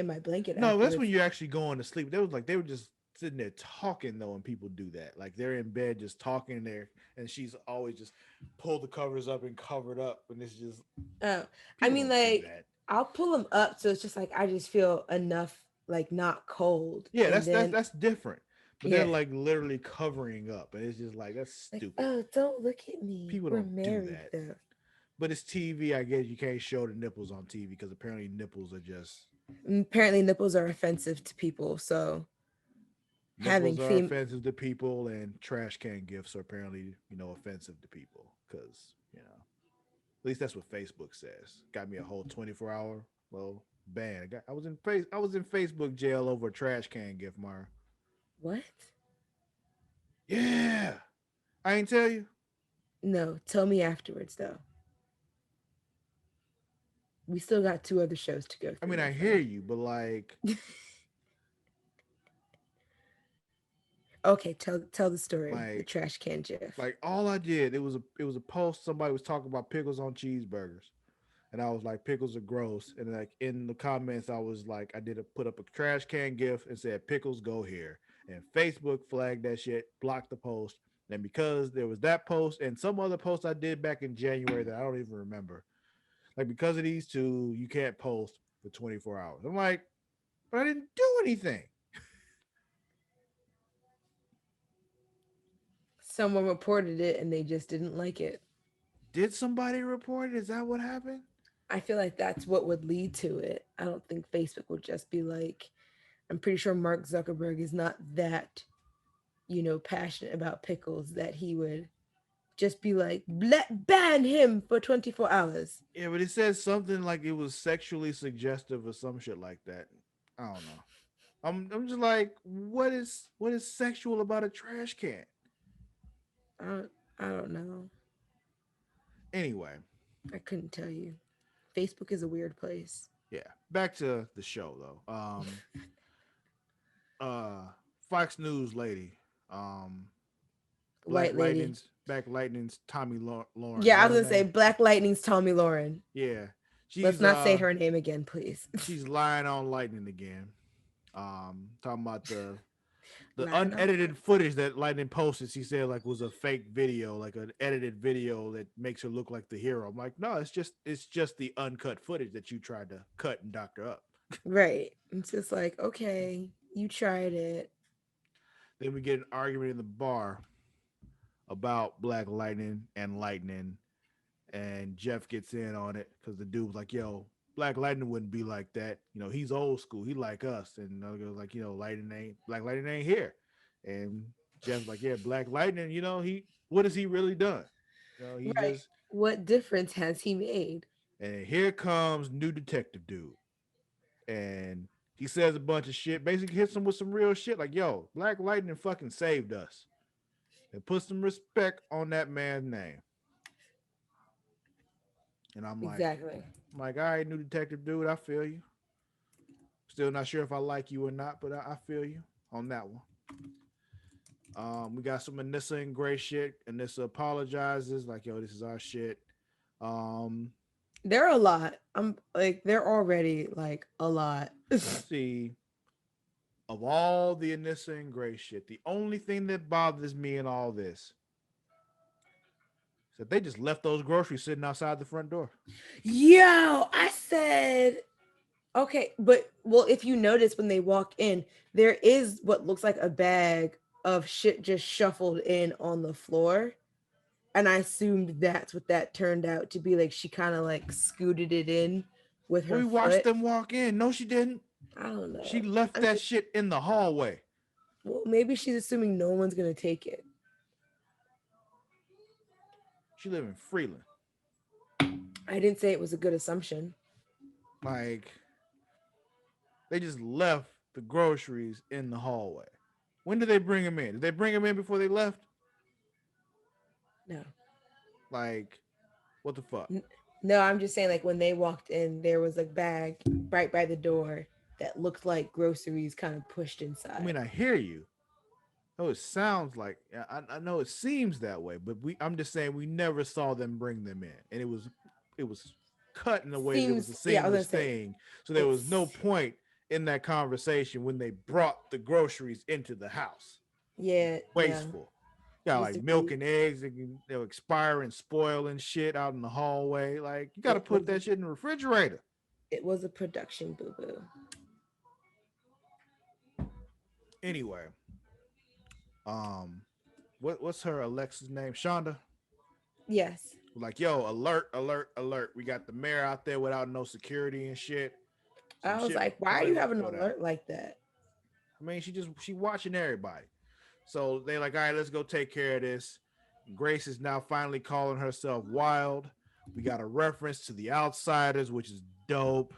my blanket No, that's when afterwards. you're actually going to sleep. They were just sitting there talking though, and people do that. Like they're in bed just talking there, and she's always just pulled the covers up and covered up, and it's just Oh, I people mean, don't do like, that. I'll pull them up so it's just like I just feel enough, like not cold, Yeah, and then that's different. But they're yeah, like literally covering up, and it's just like that's like, stupid. oh, don't look at me. People We're don't do married that. though. But it's TV. I guess you can't show the nipples on TV because apparently nipples are just Apparently, nipples are offensive to people, so having nipples are fem offensive to people, and trash can gifts are apparently offensive to people because at least that's what Facebook says. Got me a whole 24-hour ban. I was in Facebook jail over a trash can gift, Mara. what? Yeah, I ain't tell you. No, tell me afterwards though. We still got 2 other shows to go I through, mean, my I hear friend. you, but like Okay, tell the story. The like trash can Jeff. all I did it was a post somebody was talking about pickles on cheeseburgers. And I was like, pickles are gross. And like in the comments, I was like, put up a trash can gif and said, pickles go here. And Facebook flagged that shit, blocked the post. And because there was that post and some other post I did back in January that I don't even remember, like because of these two, you can't post for 24 hours. I'm like, but I didn't do anything. Someone reported it and they just didn't like it. did somebody report it? Is that what happened? I feel like that's what would lead to it. I don't think Facebook would just be like, I'm pretty sure Mark Zuckerberg is not that, passionate about pickles that he would just be like, ban him for 24 hours. Yeah, but it says something like it was sexually suggestive or some shit like that. I don't know. I'm just like, what is sexual about a trash can? I don't, I don't know. Anyway, I couldn't tell you. Facebook is a weird place. yeah. Back to the show though. Uh Fox News lady. Um White lady. Black Lightning's Tommy Lauren. Is Yeah, I that was her gonna say name? Black Lightning's Tommy Lauren. Yeah. Let's She's not say uh her name again, please. she's lying on Lightning again. Talking about the Lying on unedited footage that Lightning posted. She said like was a fake video, like an edited video that makes her look like the hero. I'm like, no, it's just the uncut footage that you tried to cut and doctor up. right. It's just like, okay, you tried it. Then we get an argument in the bar about Black Lightning and Lightning, and Jeff gets in on it because the dude was like, "Yo, Black Lightning wouldn't be like that. He's old school. He like us." And I was like, Black Lightning ain't here. And Jeff's like, "Yeah, Black Lightning. He what has he really done? He Right. just." What difference has he made? And here comes new detective dude, and he says a bunch of shit. Basically, hits him with some real shit. Like, "Yo, Black Lightning fucking saved us, and put some respect on that man's name." And Exactly. I'm like, all right, new detective dude, I feel you. Still not sure if I like you or not, but I feel you on that one. We got some Nessa and Gray shit. And Nessa apologizes, like, yo, this is our shit. Um, They're a lot. I'm like, they're already like a lot. see, of all the Nessa and Gray shit, the only thing that bothers me in all this is that they just left those groceries sitting outside the front door. Yo, I said, okay, but well, if you notice when they walk in, there is what looks like a bag of shit just shuffled in on the floor. And I assumed that's what that turned out to be. Like she kind of like scooted it in with But her we watched foot. them walk in. No, she didn't. I don't She know. left I'm that just, shit in the hallway. well, maybe she's assuming no one's gonna take it. She live in Freeland. I didn't say it was a good assumption. Like, they just left the groceries in the hallway. When did they bring them in? Did they bring them in before they left? No. Like, what the fuck? No, I'm just saying like when they walked in, there was a bag right by the door that looked like groceries kind of pushed I inside. mean, I hear you. Oh, it sounds like I know it seems that way, but I'm just saying we never saw them bring them in, and it was cut in a way that it was a Seems, yeah, I was seamless gonna say thing. So there was no it's, point in that conversation when they brought the groceries into the house. yeah, no, Wasteful. Got like milk disagree. and eggs that can they'll expire and spoil and shit out in the hallway. Like you got to It put was that shit in the refrigerator. it was a production boo boo. Anyway, um, what's her Alexa's name? Shonda. Yes. Like, yo, alert, alert, alert. We got the mayor out there without no security and shit. Some I was shit like, why are probably you about to having an go down. alert like that? I mean, she watching everybody. So they like, all right, let's go take care of this. Grace is now finally calling herself Wild. We got a reference to the Outsiders, which is dope.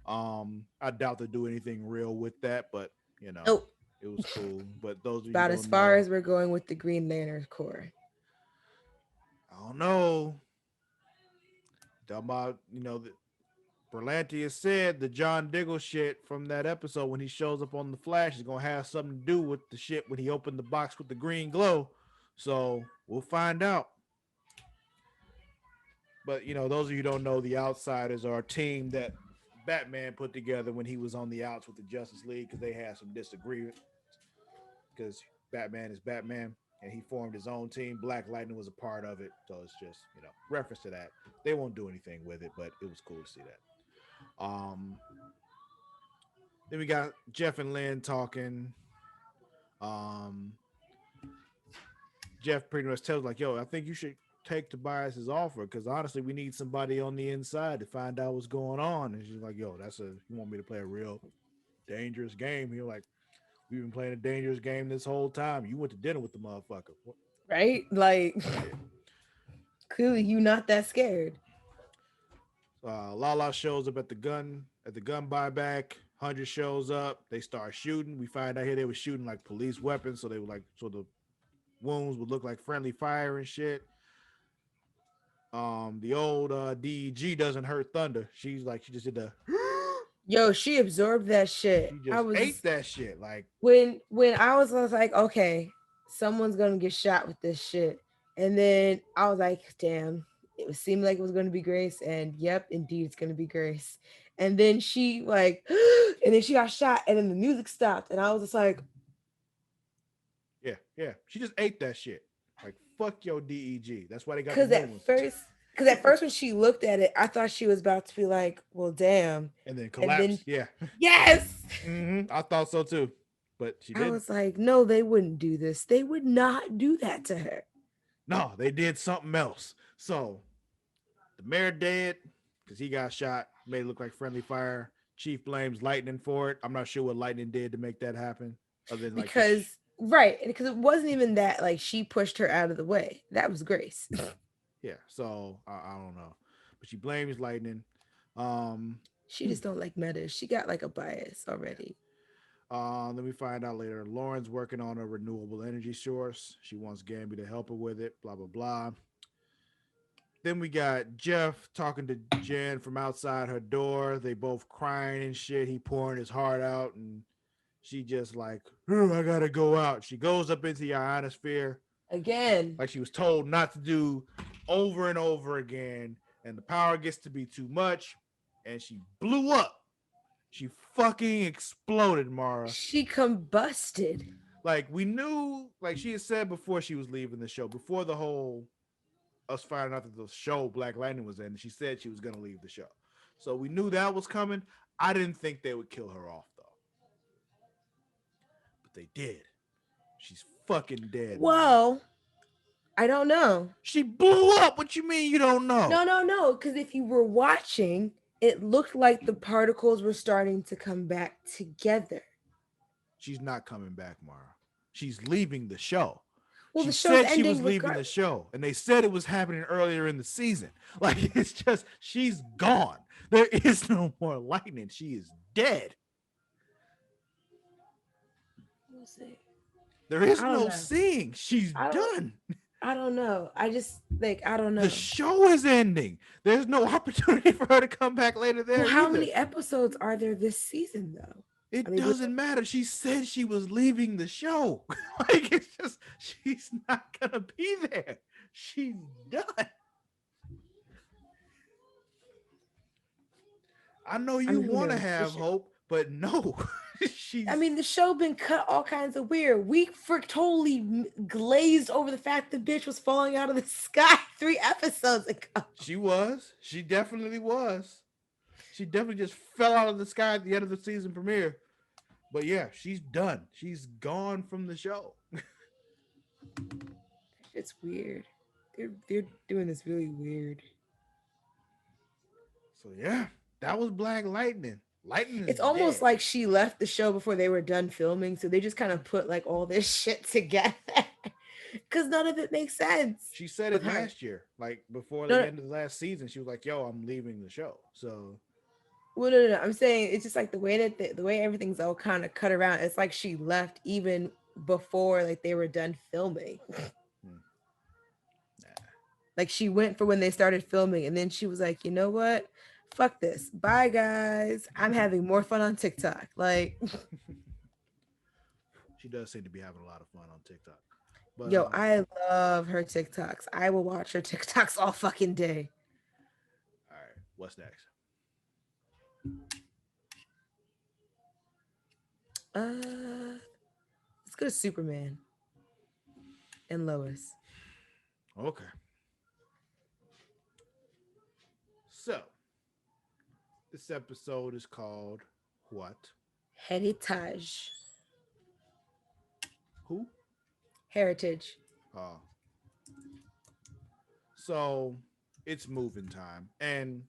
I doubt they do anything real with that, but Oh, it was cool. But those of you who about as don't far know, as we're going with the Green Lantern Corps. I don't know. Talking about, Berlanti has said the John Diggle shit from that episode when he shows up on the Flash is gonna have something to do with the shit when he opened the box with the green glow. So we'll find out. But those of you who don't know, the Outsiders are a team that Batman put together when he was on the outs with the Justice League because they had some disagreement. Because Batman is Batman, and he formed his own team. Black Lightning was a part of it, so it's just reference to that. They won't do anything with it, but it was cool to see that. Then we got Jeff and Lynn talking. Um, Jeff pretty much tells like, "Yo, I think you should take Tobias's offer because honestly, we need somebody on the inside to find out what's going on. And she's like, "Yo, you want me to play a real dangerous game?" You're like, "We've been playing a dangerous game this whole time. You went to dinner with the motherfucker." Right? Like, Yeah. clearly you not that scared. Lala shows up at the gun buyback. 100 shows up. They start shooting. We find out here they were shooting like police weapons, so they were like so the wounds would look like friendly fire and shit. The old DEG doesn't hurt Thunder. She's like she just did the Yo, she absorbed that shit. she I just ate was that shit. Like when I was like, okay, someone's gonna get shot with this shit. And then I was like, damn, seemed like it was gonna be Grace, and yep, indeed it's gonna be Grace. And then she like and then she got shot, and then the music stopped, and I was just like, yeah. She just ate that shit. Like fuck your DEG. That's why they got the because new at ones. first because at first when she looked at it, I thought she was about to be like, well, damn. And then And then collapse. Yeah. yes. I thought so too. But she I didn't. was like, no, they wouldn't do this. They would not do that to her. No, they did something else. So the mayor dead because he got shot, made it look like friendly fire. Chief blames lightning for it. I'm not sure what lightning did to make that happen, other than like Because right, because it wasn't even that like she pushed her out of the way. That was Grace. yeah. So I don't know, but she blames lightning. Um, She just don't like meta. She got like a bias already. Then we find out later Lauren's working on a renewable energy source. She wants Gamby to help her with it. Blah blah blah. Then we got Jeff talking to Jen from outside her door. They both crying and shit. He pouring his heart out, and she just like, I gotta go out. She goes up into the ionosphere Again. like she was told not to do over and over again. And the power gets to be too much, and she blew up. She fucking exploded, Mara. She combusted. Like we knew, like she had said before she was leaving the show, before the whole us finding out that the show Black Lightning was in, she said she was gonna leave the show. So we knew that was coming. I didn't think they would kill her off though. But they did. She's fucking dead. Well, I don't know. She blew up. What you mean you don't know? No. Because if you were watching, it looked like the particles were starting to come back together. She's not coming back, Mara. She's leaving the show. Well, She the show's said she ending was leaving the show, and they said it was happening earlier in the season. Like it's just she's gone. There is no more lightning. She is dead. We'll see. There is I don't no know. seeing. She's I don't- done. I don't know. I just like I don't know. The show is ending. There's no opportunity for her to come back later there. Well, how either. many episodes are there this season though? It I mean, doesn't matter. She said she was leaving the show. Like it's just she's not gonna be there. She's done. I know you want to have hope, but no. She's. I mean, the show been cut all kinds of weird. We totally glazed over the fact the bitch was falling out of the sky 3 episodes ago. She was. She definitely was. She definitely just fell out of the sky at the end of the season premiere. But yeah, she's done. She's gone from the show. It's weird. They're doing this really weird. So yeah, that was Black Lightning. Lightning. It's almost like she left the show before they were done filming, so they just kind of put like all this shit together because none of it makes sense. She said it last year, like before the end of the last season. She was like, "Yo, I'm leaving the show." So, well, no. I'm saying it's just like the way that the way everything's all kind of cut around. It's like she left even before like they were done filming. Like she went for when they started filming, and then she was like, "You know what? Fuck this. Bye, guys. I'm having more fun on TikTok." Like, she does seem to be having a lot of fun on TikTok. But, yo, I love her TikToks. I will watch her TikToks all fucking day. All right, what's next? Let's go to Superman and Lois. Okay. So, this episode is called what? Heritage. Who? Heritage. So it's moving time, and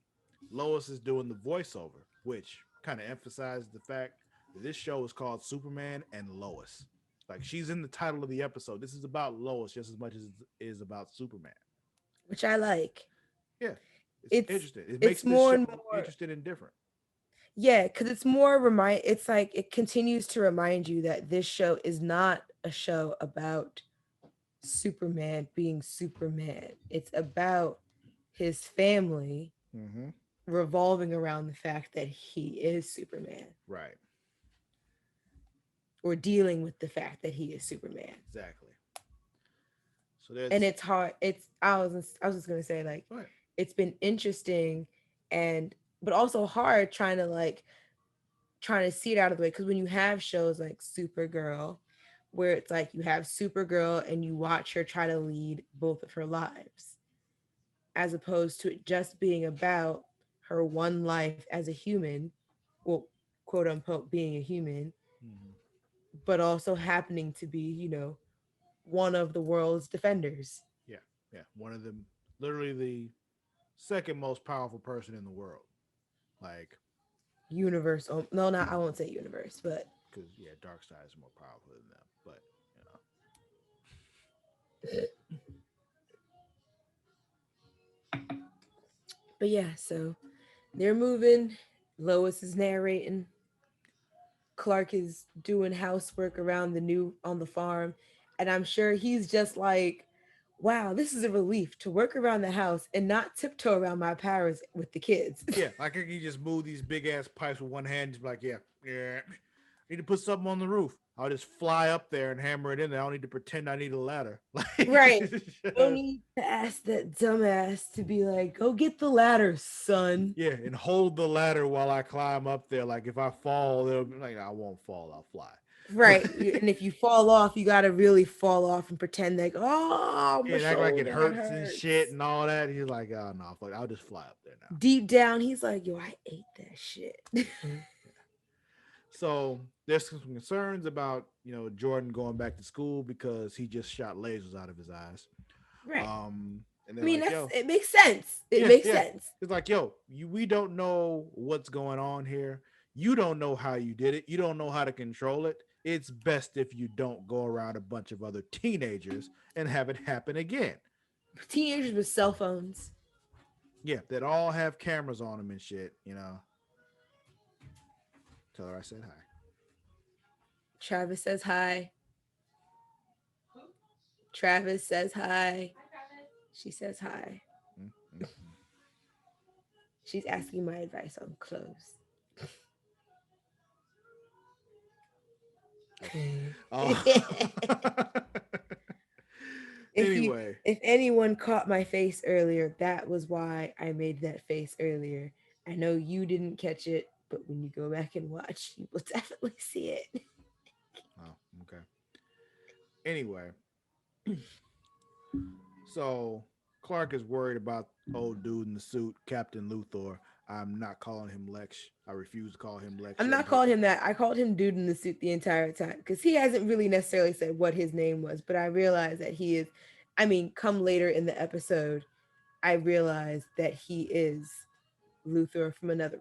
Lois is doing the voiceover, which kind of emphasizes the fact that this show is called Superman and Lois. Like she's in the title of the episode. This is about Lois just as much as it is about Superman. which I like. Yeah, it's It's interesting. It makes it's this more show and more, interesting and different. yeah, because it's more remind. It's like it continues to remind you that this show is not a show about Superman being Superman. It's about his family Mm-hmm. revolving around the fact that he is Superman, Right. or dealing with the fact that he is Superman. Exactly. So And that's it's hard. I was just gonna say, like, go ahead. it's been interesting and but also hard trying to see it out of the way, because when you have shows like Supergirl, where it's like you have Supergirl and you watch her try to lead both of her lives, as opposed to it just being about her one life as a human, well, quote unquote, being a human, Mm-hmm. but also happening to be, one of the world's defenders. Yeah, yeah. One of them, literally the second most powerful person in the world. Like, Universe. No, not, I won't say universe, but because yeah, Darkseid is more powerful than them. But you know, but yeah, so they're moving. Lois is narrating. Clark is doing housework around the new on the farm, and I'm sure he's just like, wow, this is a relief to work around the house and not tiptoe around my powers with the kids. yeah, like I can just move these big ass pipes with one hand. Just be like, yeah, yeah. Need to put something on the roof. I'll just fly up there and hammer it in there. I don't need to pretend I need a ladder. Like, Right. No need to ask that dumbass to be like, go get the ladder, son. yeah, and hold the ladder while I climb up there. Like if I fall, they'll be like, I won't fall. I'll fly. But Right. And if you fall off, you got to really fall off and pretend like, oh, my and act like it shoulder, it hurts and shit hurts. and all that. He's like, oh no, fuck, I'll just fly up there now. Deep down, he's like, yo, I ate that shit. So there's some concerns about Jordan going back to school because he just shot lasers out of his eyes. Right. And I they're mean, like, yo, it makes sense. It yeah, makes yeah. sense. It's like, yo, we don't know what's going on here. You don't know how you did it. You don't know how to control it. It's best if you don't go around a bunch of other teenagers and have it happen again. Teenagers with cell phones. Yeah, that all have cameras on them and shit. Tell her I said hi. Travis says hi. Travis says hi. She says hi. Mm-hmm. She's asking my advice on clothes. Oh. Anyway, if anyone caught my face earlier, that was why I made that face earlier. I know you didn't catch it, but when you go back and watch, you will definitely see it. oh, okay. Anyway, so Clark is worried about old dude in the suit, Captain Luthor. I'm not calling him Lex. I refuse to call him Lex I'm yet. not calling him that. I called him dude in the suit the entire time because he hasn't really necessarily said what his name was, but I realized that he is. I mean, come later in the episode, I realized that he is Luthor from another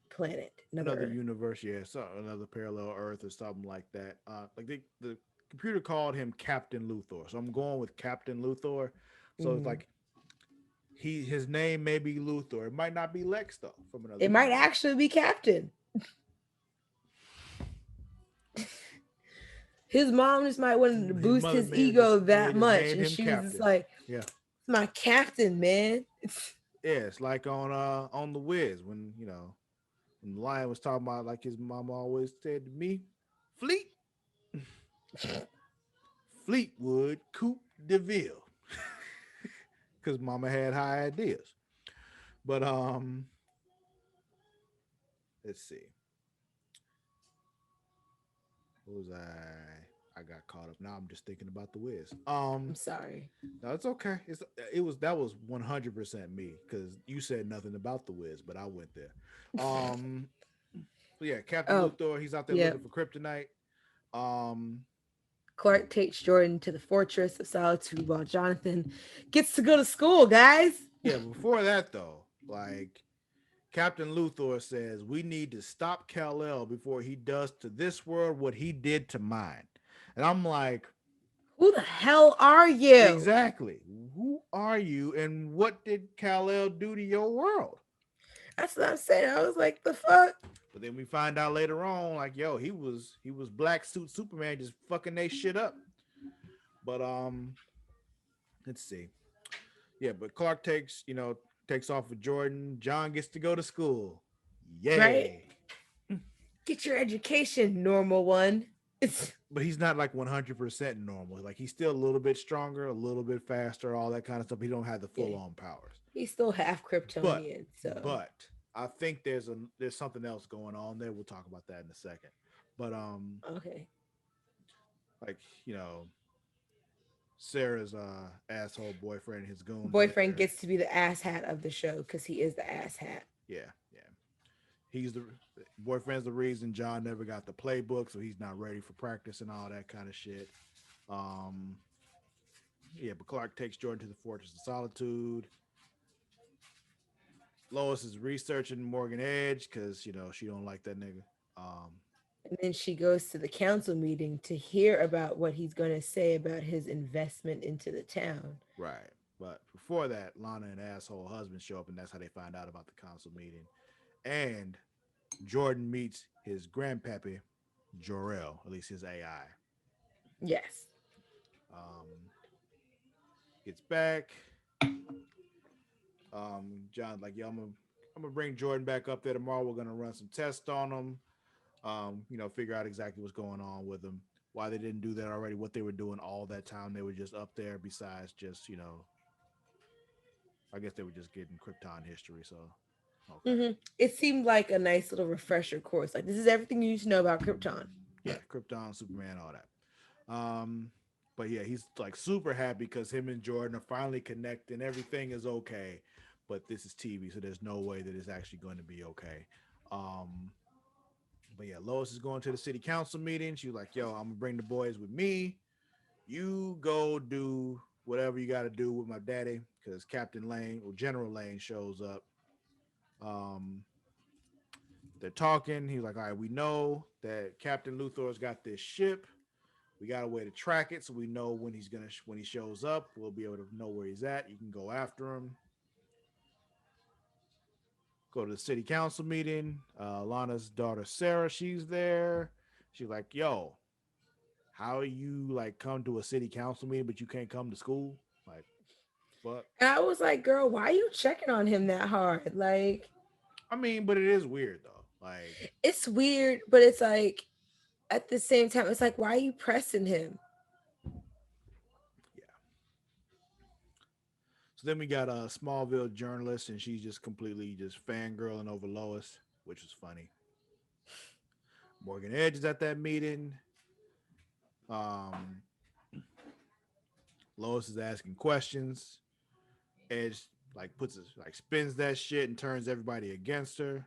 planet, another Another Earth. universe, yeah, so another parallel Earth or something like that. Like the computer called him Captain Luthor, so I'm going with Captain Luthor. So it's Mhm. like his name may be Luthor. It might not be Lex though from another It might universe. actually be Captain. His mom just might want to His boost mother his may have ego that just much, named and him she was just Captain. like, Yeah, "It's my captain, man." yeah. It's like on the Wiz when the lion was talking about like his mom always said to me, Fleet, Fleetwood, Coupe de Ville, because Mama had high ideas. But let's see. What was I? I got caught up. Now I'm just thinking about the Wiz. I'm sorry. No, it's okay. That was 100% me because you said nothing about the Wiz, but I went there. Um, so yeah, Captain Oh, Luthor, he's out there yeah. looking for kryptonite. Um, Clark takes Jordan to the Fortress of Solitude while Jonathan gets to go to school, guys. Yeah, before that though, like Captain Luthor says, we need to stop Kal-El before he does to this world what he did to mine. And I'm like, Who the hell are you? exactly. Who are you and what did Kal-El do to your world? That's what I'm saying. I was like, the fuck? But then we find out later on, like, yo, he was black suit Superman just fucking they shit up. But let's see. Yeah, but Clark takes off with Jordan. John gets to go to school. Right? Yay. Get your education, normal one. It's But he's not like 100% normal. Like he's still a little bit stronger, a little bit faster, all that kind of stuff. He don't have the full yeah. on powers. He's still half But Kryptonian, so but I think there's something else going on there. We'll talk about that in a second. But okay. like, Sarah's asshole boyfriend, his goons are Boyfriend there. gets to be the asshat of the show because he is the asshat. Yeah, yeah. He's the boyfriend's the reason John never got the playbook, so he's not ready for practice and all that kind of shit. Um, yeah, but Clark takes Jordan to the Fortress of Solitude. Lois is researching Morgan Edge because she don't like that nigga. Um, And then she goes to the council meeting to hear about what he's going to say about his investment into the town. right. But before that, Lana and asshole husband show up, and that's how they find out about the council meeting. And Jordan meets his grandpappy, Jor-El, at least his AI. Yes. Gets back. John's like, yo, I'm gonna bring Jordan back up there tomorrow. We're gonna run some tests on him. Figure out exactly what's going on with him. Why they didn't do that already, what they were doing all that time. They were just up there besides just, I guess they were just getting Krypton history. So okay. It seemed like a nice little refresher course. Like, this is everything you need to know about Krypton. Yeah, Krypton, Superman, all that. But yeah, he's like super happy because him and Jordan are finally connecting. Everything is okay, but this is TV, so there's no way that it's actually going to be okay. Um, but yeah, Lois is going to the city council meeting. She's like, "Yo, I'm gonna bring the boys with me. You go do whatever you got to do with my daddy," because Captain Lane or General Lane shows up. Um, they're talking. He's like, "All right, we know that Captain Luthor's got this ship. We got a way to track it, so we know when he shows up. We'll be able to know where he's at. You can go after him." Go to the city council meeting. Lana's daughter Sarah, she's there. She's like, "Yo, how you like come to a city council meeting, but you can't come to school? Like, fuck." And I was like, girl, why are you checking on him that hard? Like, I mean, but it is weird though. Like, it's weird, but it's like, at the same time, it's like, why are you pressing him? yeah. So then we got a Smallville journalist, and she's just completely just fangirling over Lois, which was funny. Morgan Edge is at that meeting. Um, Lois is asking questions. Edge like spins that shit and turns everybody against her.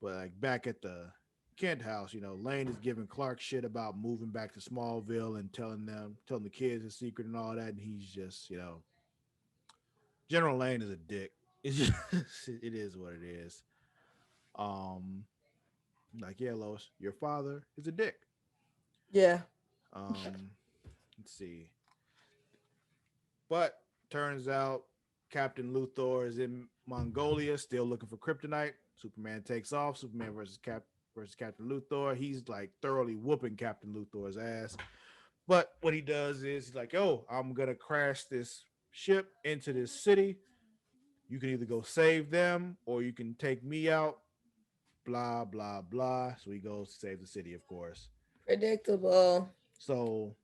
But like back at the Kent house, Lane is giving Clark shit about moving back to Smallville and telling the kids his secret and all that, and he's just, General Lane is a dick. It's just it is what it is. Um, like, yeah, Lois, your father is a dick. Yeah. Um, let's see. But turns out Captain Luthor is in Mongolia, still looking for kryptonite. Superman takes off. Superman versus Captain Luthor. He's like thoroughly whooping Captain Luthor's ass. But what he does is he's like, "Oh, I'm gonna crash this ship into this city. You can either go save them or you can take me out." Blah blah blah. So he goes to save the city, of course. Predictable. So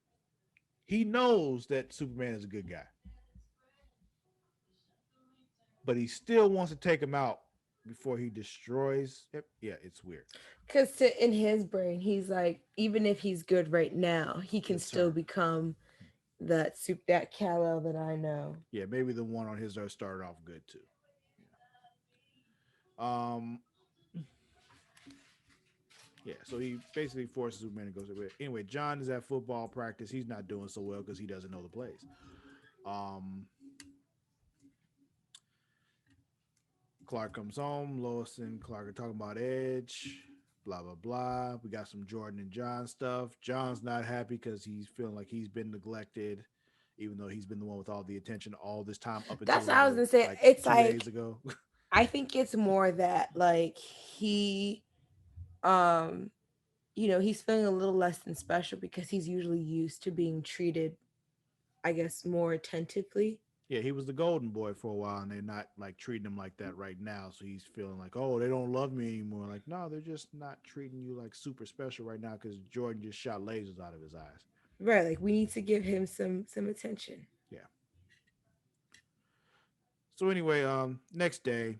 he knows that Superman is a good guy, but he still wants to take him out before he destroys it. Yeah, it's weird. Because in his brain, he's like, even if he's good right now, he can He'll still turn. become that Kal-El that I know. Yeah, maybe the one on his Earth started off good too. Yeah. Yeah, so he basically forces Superman to go to it. Anyway, John is at football practice. He's not doing so well because he doesn't know the plays. Um, Clark comes home. Lois and Clark are talking about Edge. Blah blah blah. We got some Jordan and John stuff. John's not happy because he's feeling like he's been neglected, even though he's been the one with all the attention all this time up That's until what I was gonna say. like It's 2 days like ago. I think it's more that like he um he's feeling a little less than special because he's usually used to being treated, I guess, more attentively. Yeah, he was the golden boy for a while, and they're not like treating him like that right now. So he's feeling like, oh, they don't love me anymore. Like, no, they're just not treating you like super special right now because Jordan just shot lasers out of his eyes. Right, like we need to give him some attention. Yeah. So anyway, next day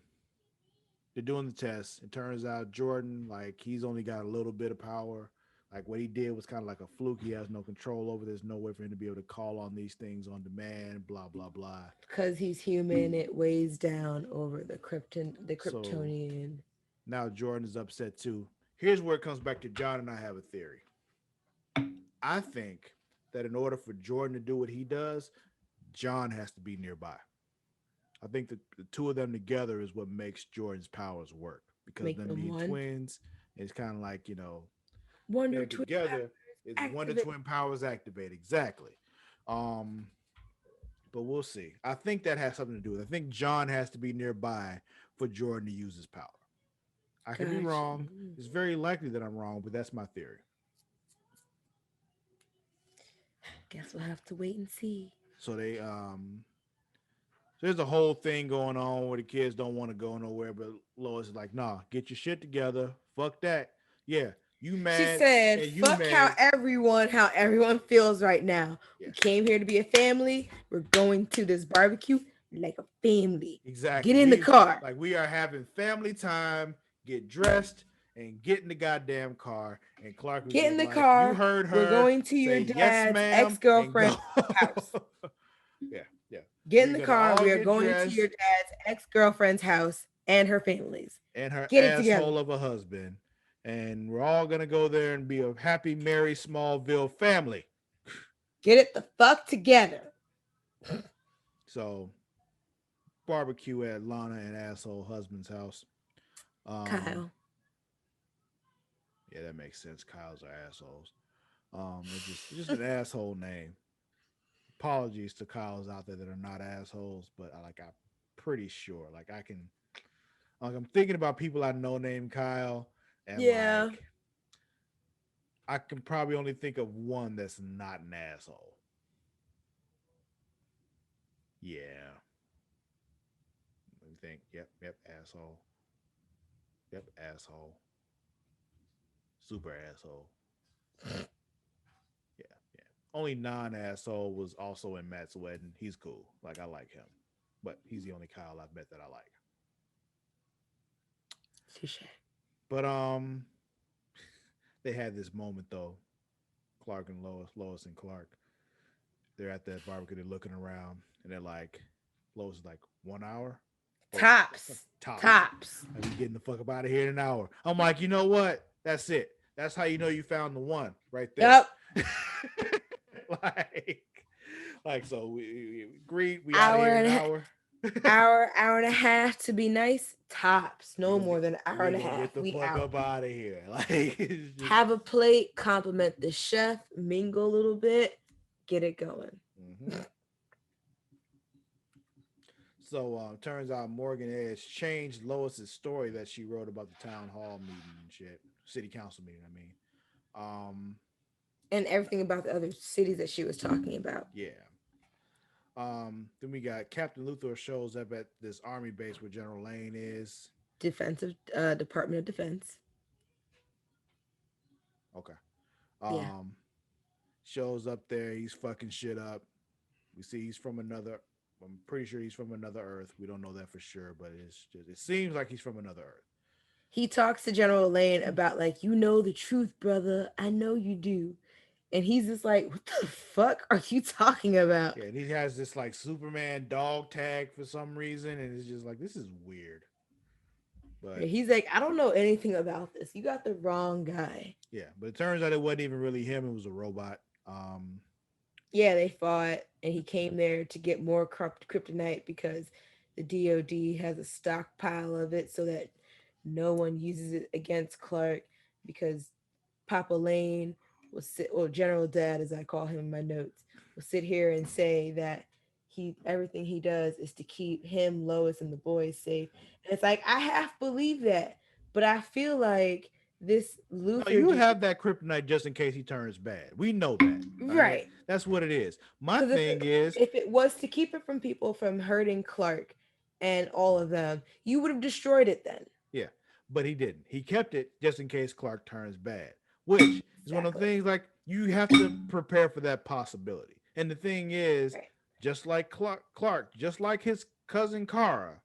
they're doing the test. It turns out Jordan, like, he's only got a little bit of power. Like what he did was kind of like a fluke. He has no control over. There's no way for him to be able to call on these things on demand. Blah blah blah. Because he's human, it weighs down over the So Kryptonian. now Jordan is upset too. Here's where it comes back to John and I have a theory. I think that in order for Jordan to do what he does, John has to be nearby. I think that the two of them together is what makes Jordan's powers work because Make them them being one. twins, it's kind of like, Wonder they're Twin together. It's one of the activate. twin powers activate exactly. Um, but we'll see. I think that has something to do with it. I think John has to be nearby for Jordan to use his power. I could be Gosh. wrong. It's very likely that I'm wrong, but that's my theory. Guess we'll have to wait and see. So so there's a whole thing going on where the kids don't want to go nowhere, but Lois is like, nah, get your shit together. Fuck that. Yeah, you She mad said, and you fuck how mad. everyone feels right now. Yeah, We came here to be a family. We're going to this barbecue like a family. exactly. Get in the car. We are having family time, get dressed, and get in the goddamn car. And Clark was Get in just the like, you car. heard We're her going to say your yes, dad's ma'am, and go. ex-girlfriend's house. Yeah, yeah. Get in We're the gonna car. all We are get going to your dressed dad's ex-girlfriend's house and her family's. and her Get it together. asshole of a husband. And we're all gonna go there and be a happy, merry Smallville family. Get it the fuck together. So barbecue at Lana and asshole husband's house. Um, Kyle. yeah, that makes sense. Kyle's are assholes. It's just an asshole name. Apologies to Kyle's out there that are not assholes, but I'm pretty sure. I'm thinking about people I know named Kyle, and Yeah. I can probably only think of one that's not an asshole. Yeah. Let me think. Yep, asshole. Yep, asshole. Super asshole. Yeah, yeah. Only non-asshole was also in Matt's wedding. He's cool. Like I like him, but he's the only Kyle I've met that I like. Touche. But they had this moment though. Clark and Lois and Clark. They're at that barbecue. They're looking around, and they're like, Lois is like 1 hour. Oh, Tops. tops. Tops. I'll be getting the fuck up out of here in an hour. I'm like, you know what? That's it. That's how you know you found the one right there. Yep. like, so we agreed. We out of Hour here in and an a hour. hour and a half to be nice. Tops. No more than an hour and a half. Get the We fuck out. up out of here. Have a plate. Compliment the chef. Mingle a little bit. Get it going. Mm-hmm. So turns out Morgan Edge changed Lois's story that she wrote about the town hall meeting and shit, city council meeting. I mean, And everything about the other cities that she was talking about. yeah. Then we got Captain Luthor shows up at this army base where General Lane is. Defensive Department of Defense. Okay. Yeah. Shows up there. He's fucking shit up. We see he's from another. I'm pretty sure he's from another Earth. We don't know that for sure, but it seems like he's from another Earth. He talks to General Lane about like, you know the truth, brother. I know you do. And he's just like, what the fuck are you talking about? Yeah, and he has this like Superman dog tag for some reason, and it's just like, this is weird. But He's like, I don't know anything about this. You got the wrong guy. yeah, but it turns out it wasn't even really him. It was a robot. Um, Yeah, they fought, and he came there to get more kryptonite because the DoD has a stockpile of it so that no one uses it against Clark because Papa Lane will sit, or General Dad, as I call him in my notes, will sit here and say that everything he does is to keep him, Lois, and the boys safe. And it's like I half believe that, but I feel like this no, Luthor you just have that kryptonite just in case he turns bad. We know that. All right, right. that's what it is. My Because thing is, if it was to keep it from people from hurting Clark and all of them, you would have destroyed it then. yeah, but he didn't. He kept it just in case Clark turns bad, which is one of the Exactly. things like you have to prepare for that possibility. And the thing is, Right. just like Clark, just like his cousin Kara,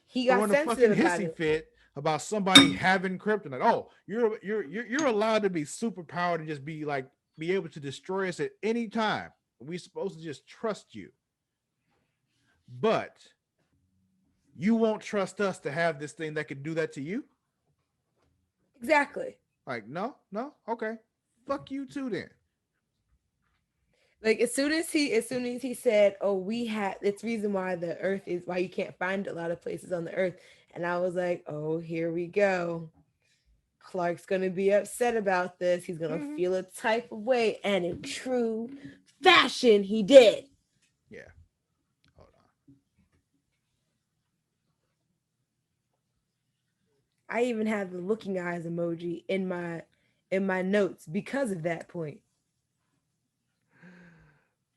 He got throwing a sensitive fucking about hissy it. fit about somebody having kryptonite. Oh, you're allowed to be super powered and just be able to destroy us at any time. We're supposed to just trust you, but you won't trust us to have this thing that could do that to you. Exactly. Like, no, no, okay, fuck you too then. Like as soon as he said, "Oh, we had it's reason why the Earth is why you can't find a lot of places on the Earth," and I was like, "Oh, here we go. Clark's gonna be upset about this. He's gonna Mm-hmm. feel a type of way," and in true fashion, he did. Yeah, hold on. I even have the looking eyes emoji in my notes because of that point.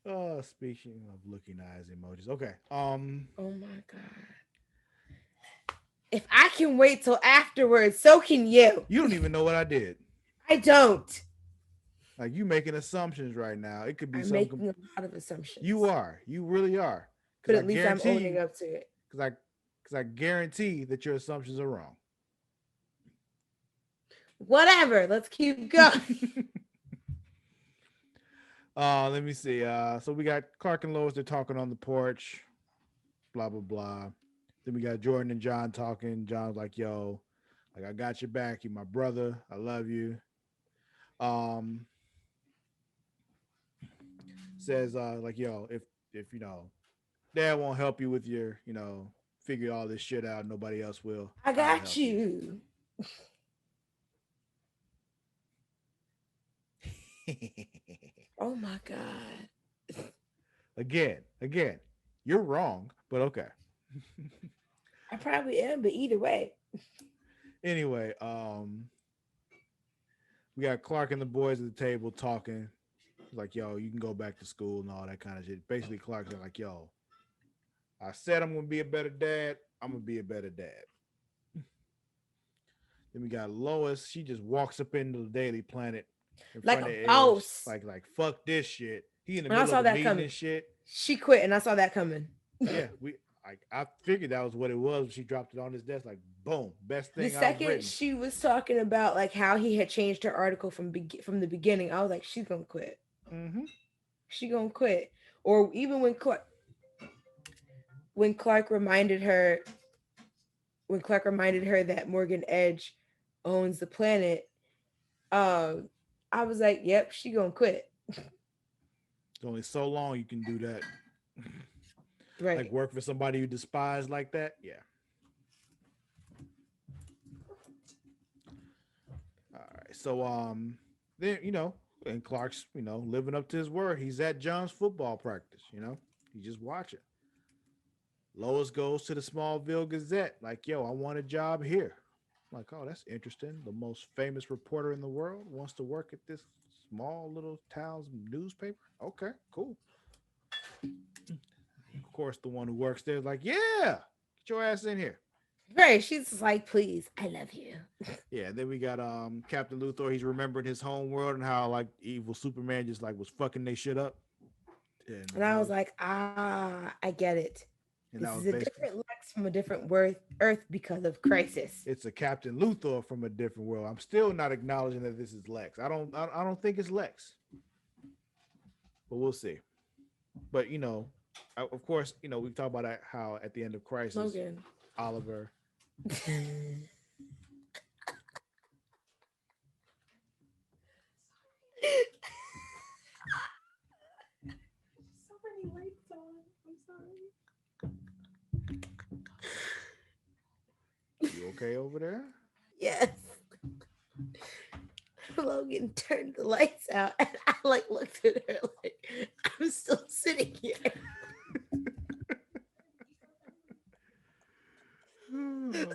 Oh, speaking of looking eyes emojis. Okay. Oh my god. If I can wait till afterwards, so can you. You don't even know what I did. I don't. Like you making assumptions right now. It could be I'm something. making a lot of You assumptions. are. You really are. Because But I at least I'm guarantee owning you. up to it. Because I. Because I guarantee that your assumptions are wrong. Whatever. Let's keep going. Let me see. So we got Clark and Lois. They're talking on the porch. Blah blah blah. Then we got Jordan and John talking. John's like, "Yo, like I got your back. You my brother. I love you." Um, says like, "Yo, if Dad won't help you with your figure all this shit out. Nobody else will. I I'll got help you." you. Oh my god. again, you're wrong, but okay. I probably am, but either way. Anyway, we got Clark and the boys at the table talking. Like, yo, you can go back to school and all that kind of shit. Basically, Clark's like, yo, I said I'm gonna be a better dad. I'm gonna be a better dad. Then we got Lois. She just walks up into the Daily Planet in Like front a of Edge, boss. like fuck this shit. He in the And I middle of saw a that meeting coming. and shit. She quit and I saw that coming. Yeah, I figured that was what it was. She dropped it on his desk, like boom, best The thing I've second written. she was talking about like how he had changed her article from the beginning, I was like, she's gonna quit. Mm-hmm. She gonna quit. Or even when Clark reminded her that Morgan Edge owns the planet, um, I was like, yep, she gonna quit. It's only so long you can do that. Like Right. work for somebody you despise like that. Yeah. All right. So then and Clark's living up to his word. He's at John's football practice. He's just watching. Lois goes to the Smallville Gazette. Like, yo, I want a job here. I'm like, oh, that's interesting. The most famous reporter in the world wants to work at this small little town's newspaper. Okay, cool. Of course, the one who works there is like, yeah, get your ass in here. Right. She's just like, please, I love you. Yeah, then we got Captain Luthor. He's remembering his home world and how like evil Superman just like was fucking they shit up. And And I was like, I get it. that This was is a basically different Lex from a different Earth because of Crisis. it's a Captain Luthor from a different world. I'm still not acknowledging that this is Lex. I don't think it's Lex, but we'll see. But of course, we talk about how at the end of Crisis, Logan. Oliver So many lights on. I'm sorry. You okay over there? Yes. Logan turned the lights out and I like looked at her like I'm still sitting here. Oh man.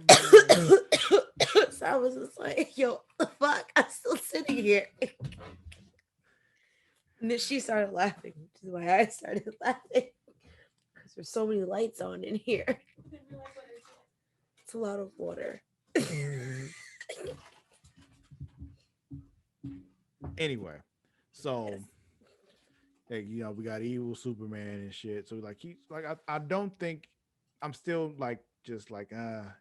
So I was just like, yo, the fuck? I'm still sitting here. And then she started laughing, which is why I started laughing. Because there's so many lights on in here. It's a lot of water. Anyway, so Yes. like, we got evil Superman and shit. So like he's like I don't think I'm still like just like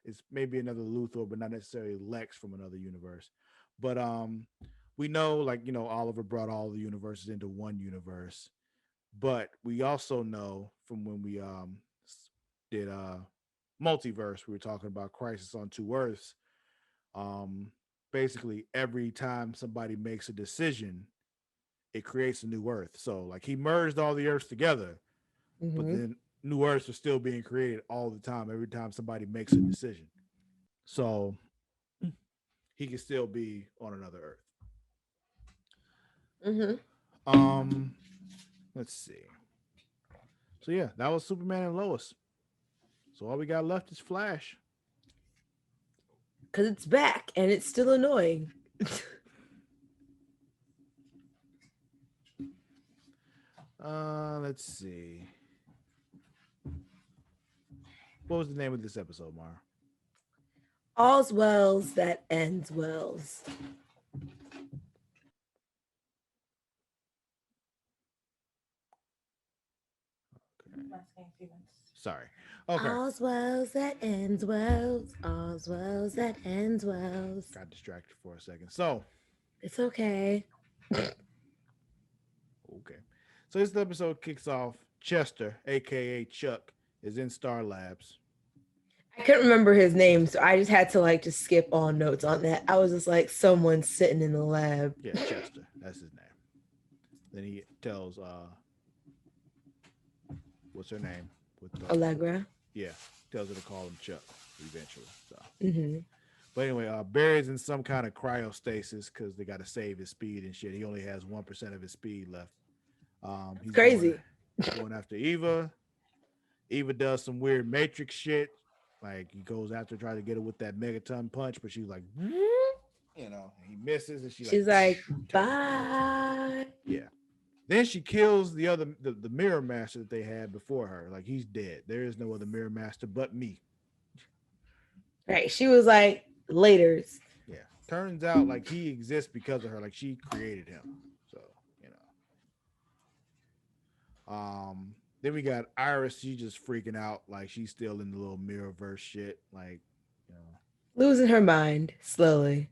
it's maybe another Luthor, but not necessarily Lex from another universe. But we know like Oliver brought all the universes into one universe. But we also know from when we did multiverse, we were talking about Crisis on Two Earths. Um Basically every time somebody makes a decision, it creates a new Earth. So like he merged all the Earths together, but Mm-hmm. then new Earths are still being created all the time. Every time somebody makes a decision, so he can still be on another Earth. Mm-hmm. Um, let's see. So yeah, that was Superman and Lois. So all we got left is Flash. Because it's back and it's still annoying. Let's see. What was the name of this episode, Mar? All's wells that ends wells. Okay. Sorry. Okay. All's wells that ends wells. All's wells that ends wells. Got distracted for a second. So It's okay. okay. So this episode kicks off. Chester, aka Chuck, is in Star Labs. I couldn't remember his name, so I just had to like just skip all notes on that. I was just like someone sitting in the lab. Yeah, Chester. That's his name. Then he tells what's her name? With the Allegra. yeah, tells her to call him Chuck eventually. So Mm-hmm. but anyway, Barry's in some kind of cryostasis because they got to save his speed and shit. He only has 1% of his speed left. It's He's crazy. going after Eva. Eva does some weird Matrix shit. Like he goes after try to get her with that megaton punch, but she's like, he misses and she like She's like, turns. bye. Yeah. Then she kills the mirror master that they had before her. Like he's dead. There is no other mirror master but me. Right. She was like, laters. Yeah. Turns out like he exists because of her. Like she created him. So, you know. Then we got Iris. She's just freaking out. Like she's still in the little mirror verse shit. Like, you know. Losing her mind slowly.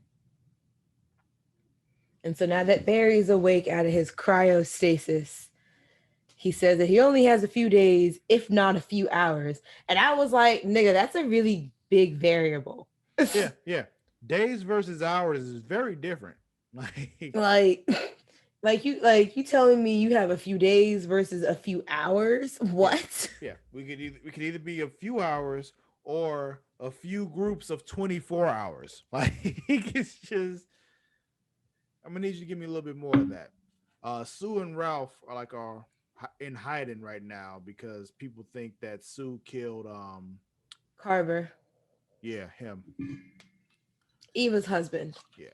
And so now that Barry's awake out of his cryostasis, he says that he only has a few days, if not a few hours. And I was like, nigga, that's a really big variable. Yeah, yeah. Days versus hours is very different. Like like like you telling me you have a few days versus a few hours? yeah, What? yeah. We could either be a few hours or a few groups of 24 hours. Like it's just I'm gonna need you to give me a little bit more of that. Sue and Ralph are in hiding right now because people think that Sue killed Carver, yeah, him. Eva's husband. Yeah.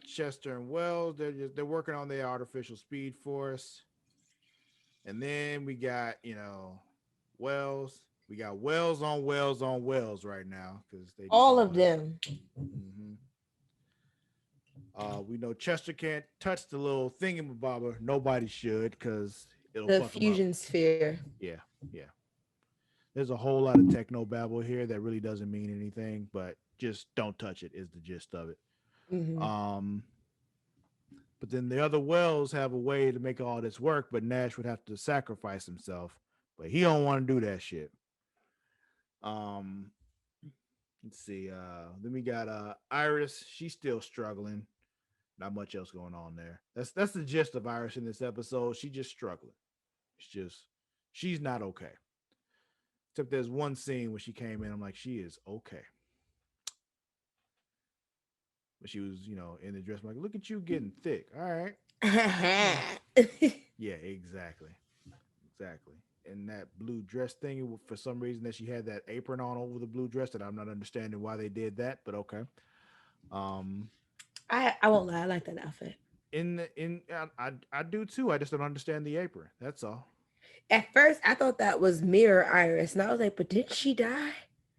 Chester and Wells, they're working on their artificial speed force. And then we got, Wells. We got Wells on Wells on Wells right now because they All decided of them. hmm we know Chester can't touch the little thingamabobber. Nobody should because it'll The fuck him up. fusion sphere. Yeah, yeah. There's a whole lot of techno babble here that really doesn't mean anything, but just don't touch it is the gist of it. Mm-hmm. Um, but then the other Wells have a way to make all this work, but Nash would have to sacrifice himself, but he don't want to do that shit. Um, Let's see. Then we got Iris. She's still struggling. Not much else going on there. That's the gist of Iris in this episode. She's just struggling. It's just she's not okay. Except there's one scene where she came in. I'm like, she is okay. But she was, in the dress. I'm like, look at you getting thick. All right. Yeah, exactly. Exactly. And that blue dress thing, for some reason, that she had that apron on over the blue dress, that I'm not understanding why they did that, but okay. Um, I won't lie, I like that outfit. I do too. I just don't understand the apron. That's all. At first, I thought that was Mirror Iris, and I was like, but didn't she die? I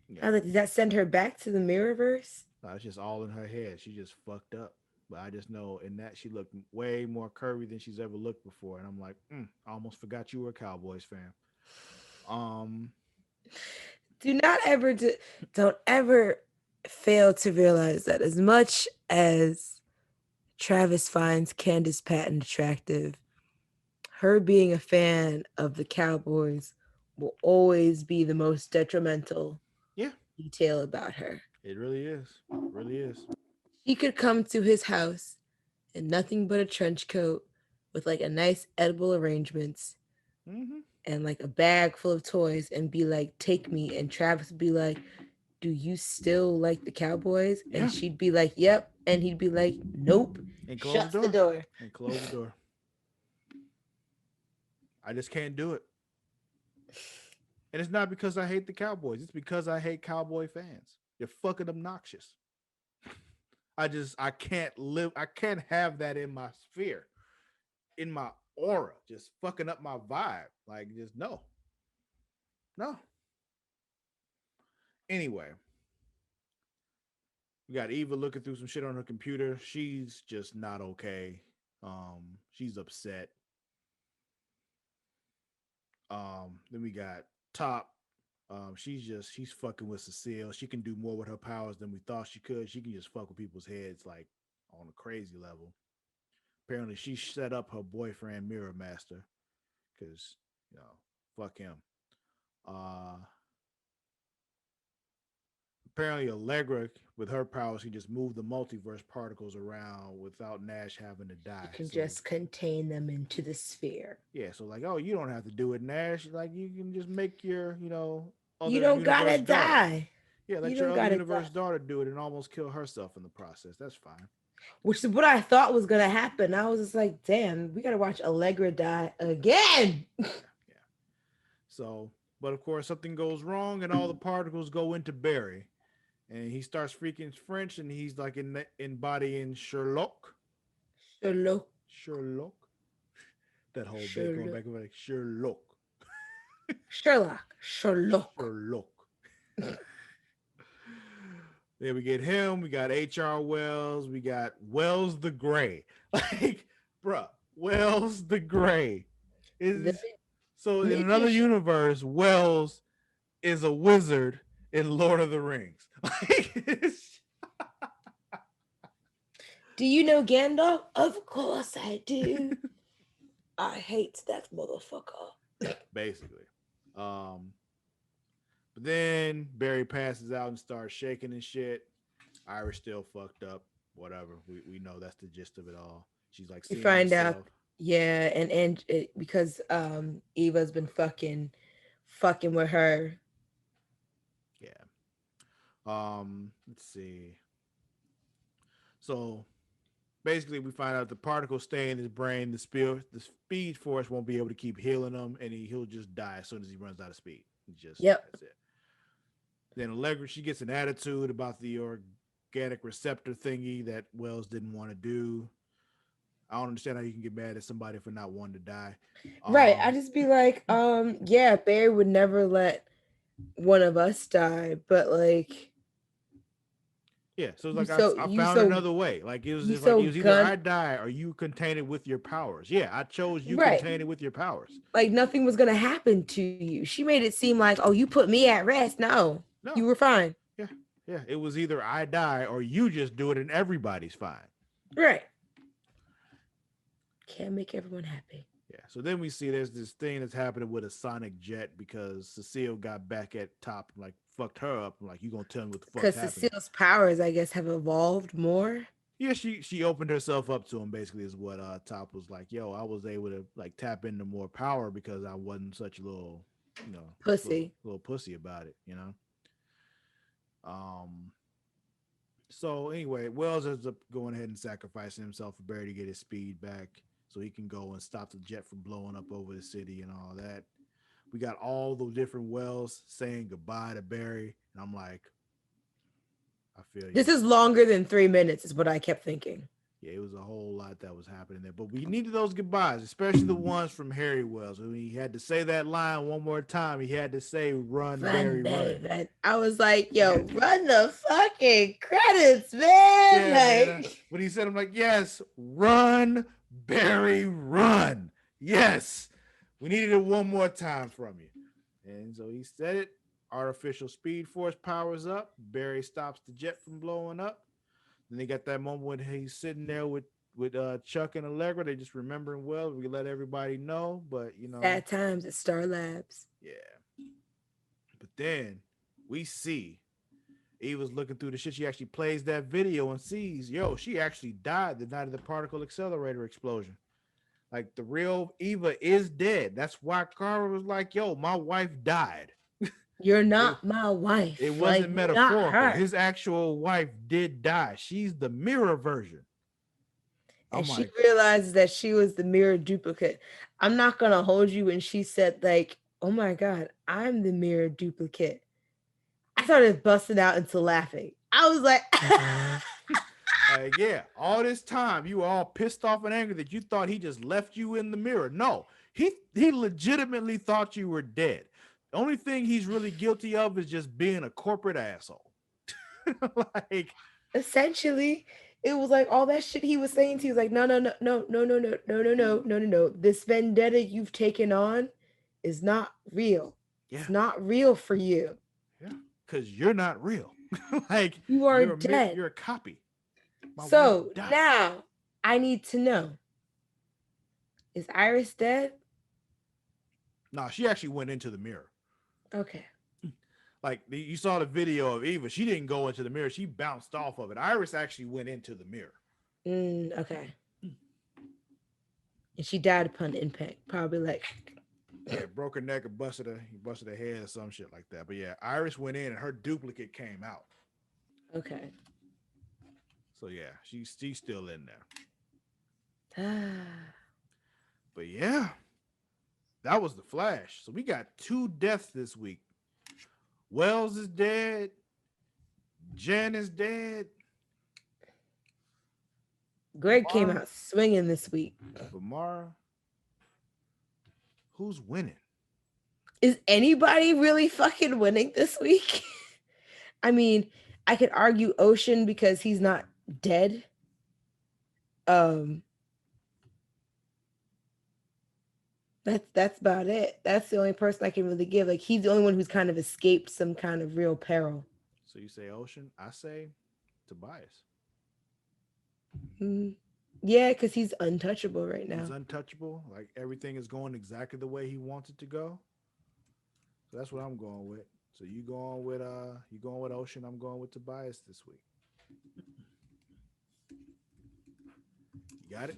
Yeah, was like, did that send her back to the Mirrorverse? no, it's just all in her head. She just fucked up. But I just know in that she looked way more curvy than she's ever looked before, and I'm like, I almost forgot you were a Cowboys fan. Um, Do not ever, don't ever fail to realize that as much as Travis finds Candace Patton attractive, her being a fan of the Cowboys will always be the most detrimental yeah, detail about her. it really is. It really is. She could come to his house in nothing but a trench coat with like a nice edible arrangements Mm-hmm. and like a bag full of toys and be like, take me. And Travis would be like, do you still like the Cowboys? Yeah, And she'd be like, yep. And he'd be like, nope. and close the Shuts the door. door. And close the door. I just can't do it. And it's not because I hate the Cowboys. It's because I hate Cowboy fans. They're fucking obnoxious. I can't live. I can't have that in my sphere, in my aura, just fucking up my vibe. Like, just no, no. Anyway, we got Eva looking through some shit on her computer. She's just not okay. She's upset. Then we got Top. She's fucking with Cecile. She can do more with her powers than we thought she could. She can just fuck with people's heads like on a crazy level. Apparently, she set up her boyfriend Mirror Master because fuck him. Uh, Apparently, Allegra with her powers can just move the multiverse particles around without Nash having to You die. can So just contain them into the sphere. yeah, so like, oh, you don't have to do it, Nash. Like you can just make your You other don't universe gotta daughter. die. Yeah, You let your don't other gotta universe die. daughter do it and almost kill herself in the process. That's fine. Which is what I thought was gonna happen. I was just like, damn, we gotta watch Allegra die again. Yeah, yeah. So, but of course, something goes wrong and all the particles go into Barry, and he starts freaking French, and he's like embodying Sherlock. Sherlock. Sherlock. That whole bit going Sherlock. back and like Sherlock. Sherlock. Sherlock. Sherlock. Then we get him. We got H.R. Wells. We got Wells the Gray. Like, bruh, Wells the Gray. The Is so in another magician. universe, Wells is a wizard in Lord of the Rings. Like, Do you know Gandalf? Of course I do. I hate that motherfucker. basically. Um, but then Barry passes out and starts shaking and shit. Iris still fucked up. Whatever. We know that's the gist of it all. She's like You seeing find out, herself. yeah, and because Eva's been fucking with her. Yeah. Let's see. So basically, we find out the particles stay in his brain. The speed force won't be able to keep healing him, and he'll just die as soon as he runs out of speed. Yep. That's it. Then Allegra, she gets an attitude about the organic receptor thingy that Wells didn't want to do. I don't understand how you can get mad at somebody for not wanting to die. Right. I Um, just be like, yeah, Barry would never let one of us die, but like yeah, so it's you like so I you found so another way. Like you it so was either gun I die or you contain it with your powers. Yeah, I chose you right. contain it with your powers. Like nothing was gonna happen to you. She made it seem like, oh, you put me at rest. No, you No, were fine. yeah, yeah. It was either I die or you just do it and everybody's fine. Right. Can't make everyone happy. Yeah. So then we see there's this thing that's happening with a sonic jet because Cecile got back at Top and like fucked her up. I'm like, you gonna tell me what the fuck's Because happening? Cecile's powers, I guess, have evolved more. Yeah, she opened herself up to him basically is what Top was like, yo, I was able to like tap into more power because I wasn't such a little, Pussy. little pussy about it, you know. Um so anyway, Wells ends up going ahead and sacrificing himself for Barry to get his speed back so he can go and stop the jet from blowing up over the city and all that. We got all the different Wells saying goodbye to Barry, and I'm like, I feel This you. is longer than 3 minutes, is what I kept thinking. Yeah, it was a whole lot that was happening there. But we needed those goodbyes, especially the ones from Harry Wells. When he had to say that line one more time, he had to say, run, Run, Barry, Barry, run. run. I was like, yo, run the fucking credits, man. Yeah, man. Like, When he said, I'm like, yes, run, Barry, run. Yes. We needed it one more time from you. And so he said it. Artificial speed force powers up. Barry stops the jet from blowing up. Then they got that moment when he's sitting there with Chuck and Allegra. They just remembering well. We let everybody know, but sad times at Star Labs. yeah. But then we see Eva's looking through the shit. She actually plays that video and sees, yo, she actually died the night of the particle accelerator explosion. Like the real Eva is dead. That's why Kara was like, yo, my wife died. You're It, not my wife. it Like, wasn't you're not metaphorical. her. His actual wife did die. She's the mirror version. And I'm she like, realizes that she was the mirror duplicate. I'm not going to hold you when she said, like, oh my God, I'm the mirror duplicate. I started busting out into laughing. I was like, like, yeah, all this time you were all pissed off and angry that you thought he just left you in the mirror. No, he legitimately thought you were dead. The only thing he's really guilty of is just being a corporate asshole. Like, essentially, it was like all that shit he was saying to you, was like, no, no, no, no, no, no, no, no, no, no, no, no, no. This vendetta you've taken on is not real. yeah, It's not real for you. yeah, because you're not real. Like You are dead. you're a copy. My wife So died. now I need to know, is Iris dead? No, she actually went into the mirror. Okay. Like you saw the video of Eva, she didn't go into the mirror. She bounced off of it. Iris actually went into the mirror. Okay. And she died upon impact. Probably like, yeah, broke her neck or busted her head or some shit like that. But yeah, Iris went in and her duplicate came out. okay. So yeah, she's still in there. But yeah, that was the Flash. So we got 2 deaths this week. Wells is dead. Jen is dead. Greg came out swinging this week. But Mara, who's winning? Is anybody really fucking winning this week? I mean, I could argue Ocean because he's not dead. That's about it. That's the only person I can really give. Like, he's the only one who's kind of escaped some kind of real peril. So you say Ocean, I say Tobias. Yeah, because he's untouchable right now. He's untouchable. Like everything is going exactly the way he wants it to go. So that's what I'm going with. So you going with Ocean, I'm going with Tobias this week. You got it?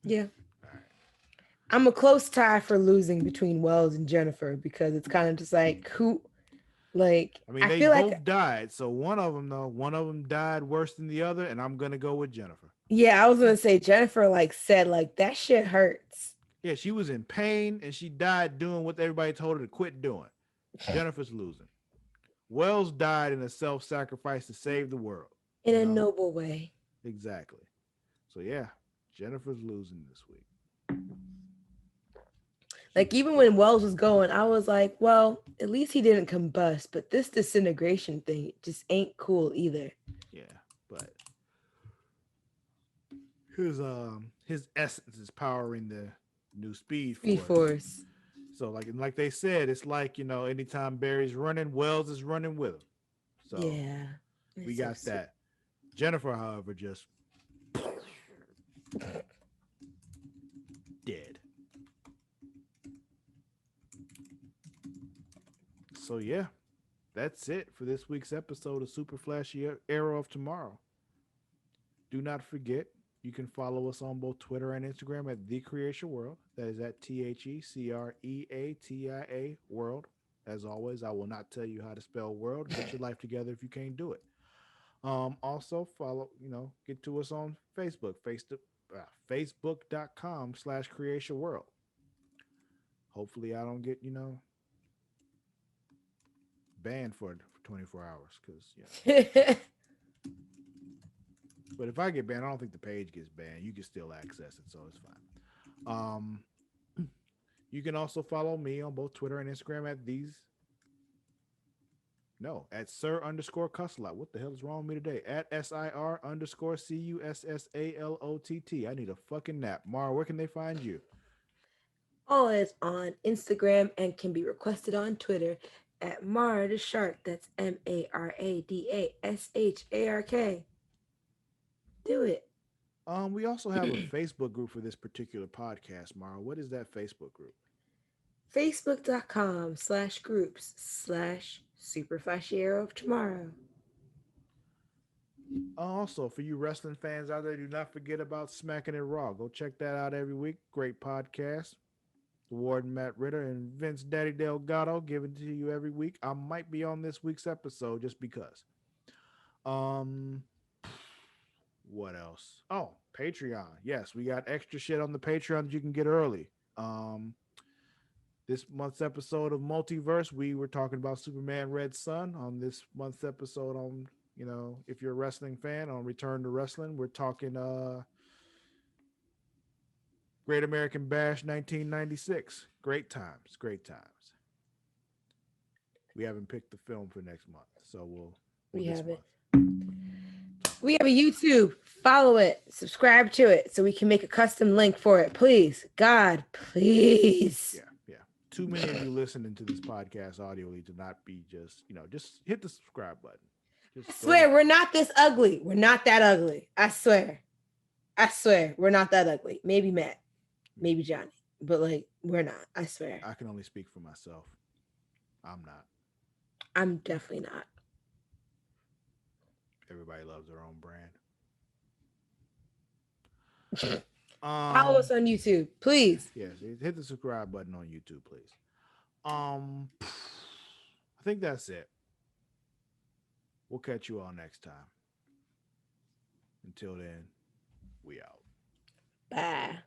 Yeah. All right. I'm a close tie for losing between Wells and Jennifer because it's kind of just like who, like, I mean, they feel both like, died. So one of them died worse than the other, and I'm gonna go with Jennifer. yeah, I was gonna say Jennifer like said like that shit hurts. Yeah, she was in pain and she died doing what everybody told her to quit doing. Jennifer's losing. Wells died in a self-sacrifice to save the world. In a noble way. Exactly. So yeah, Jennifer's losing this week. Like even when Wells was going, I was like, well, at least he didn't combust, but this disintegration thing just ain't cool either. Yeah, but his essence is powering the new speed force. So like they said, it's like, anytime Barry's running, Wells is running with him. So yeah, we got that. Jennifer, however, just dead. So yeah, that's it for this week's episode of Super Flashy Arrow of Tomorrow. Do not forget, you can follow us on both Twitter and Instagram at The Creation World. That is at TheCreatia World. As always, I will not tell you how to spell world. Get your life together if you can't do it. Also follow, get to us on Facebook, facebook.com/creation world. Hopefully I don't get, banned for 24 hours because, but if I get banned, I don't think the page gets banned. You can still access it, so it's fine. You can also follow me on both Twitter and Instagram at Sir_Cussalott. What the hell is wrong with me today? At SIR_CUSSALOTT. I need a fucking nap. Mara, where can they find you? Always on Instagram and can be requested on Twitter at Mara the Shark. That's MARADASHARK. Do it. We also have a Facebook group for this particular podcast, Mara. What is that Facebook group? Facebook.com/groups/Super Flashy Arrow of Tomorrow. Also, for you wrestling fans out there, do not forget about Smacking It Raw. Go check that out every week. Great podcast. The Warden Matt Ritter and Vince Daddy Delgado giving it to you every week. I might be on this week's episode just because. What else? Oh, Patreon. Yes, we got extra shit on the Patreon that you can get early. This month's episode of Multiverse, we were talking about Superman Red Sun. On this month's episode on, if you're a wrestling fan, on Return to Wrestling, we're talking Great American Bash 1996. Great times. We haven't picked the film for next month, so we have it. We have a YouTube. Follow it. Subscribe to it so we can make a custom link for it. Please. God, please. Yeah. Too many of you listening to this podcast audioly to not be just hit the subscribe button. I swear, we're not this ugly. We're not that ugly. I swear, we're not that ugly. Maybe Matt. Maybe Johnny. But, we're not. I swear. I can only speak for myself. I'm not. I'm definitely not. Everybody loves their own brand. Follow us on YouTube, please. Yes, hit the subscribe button on YouTube, please. I think that's it. We'll catch you all next time. Until then, we out. Bye.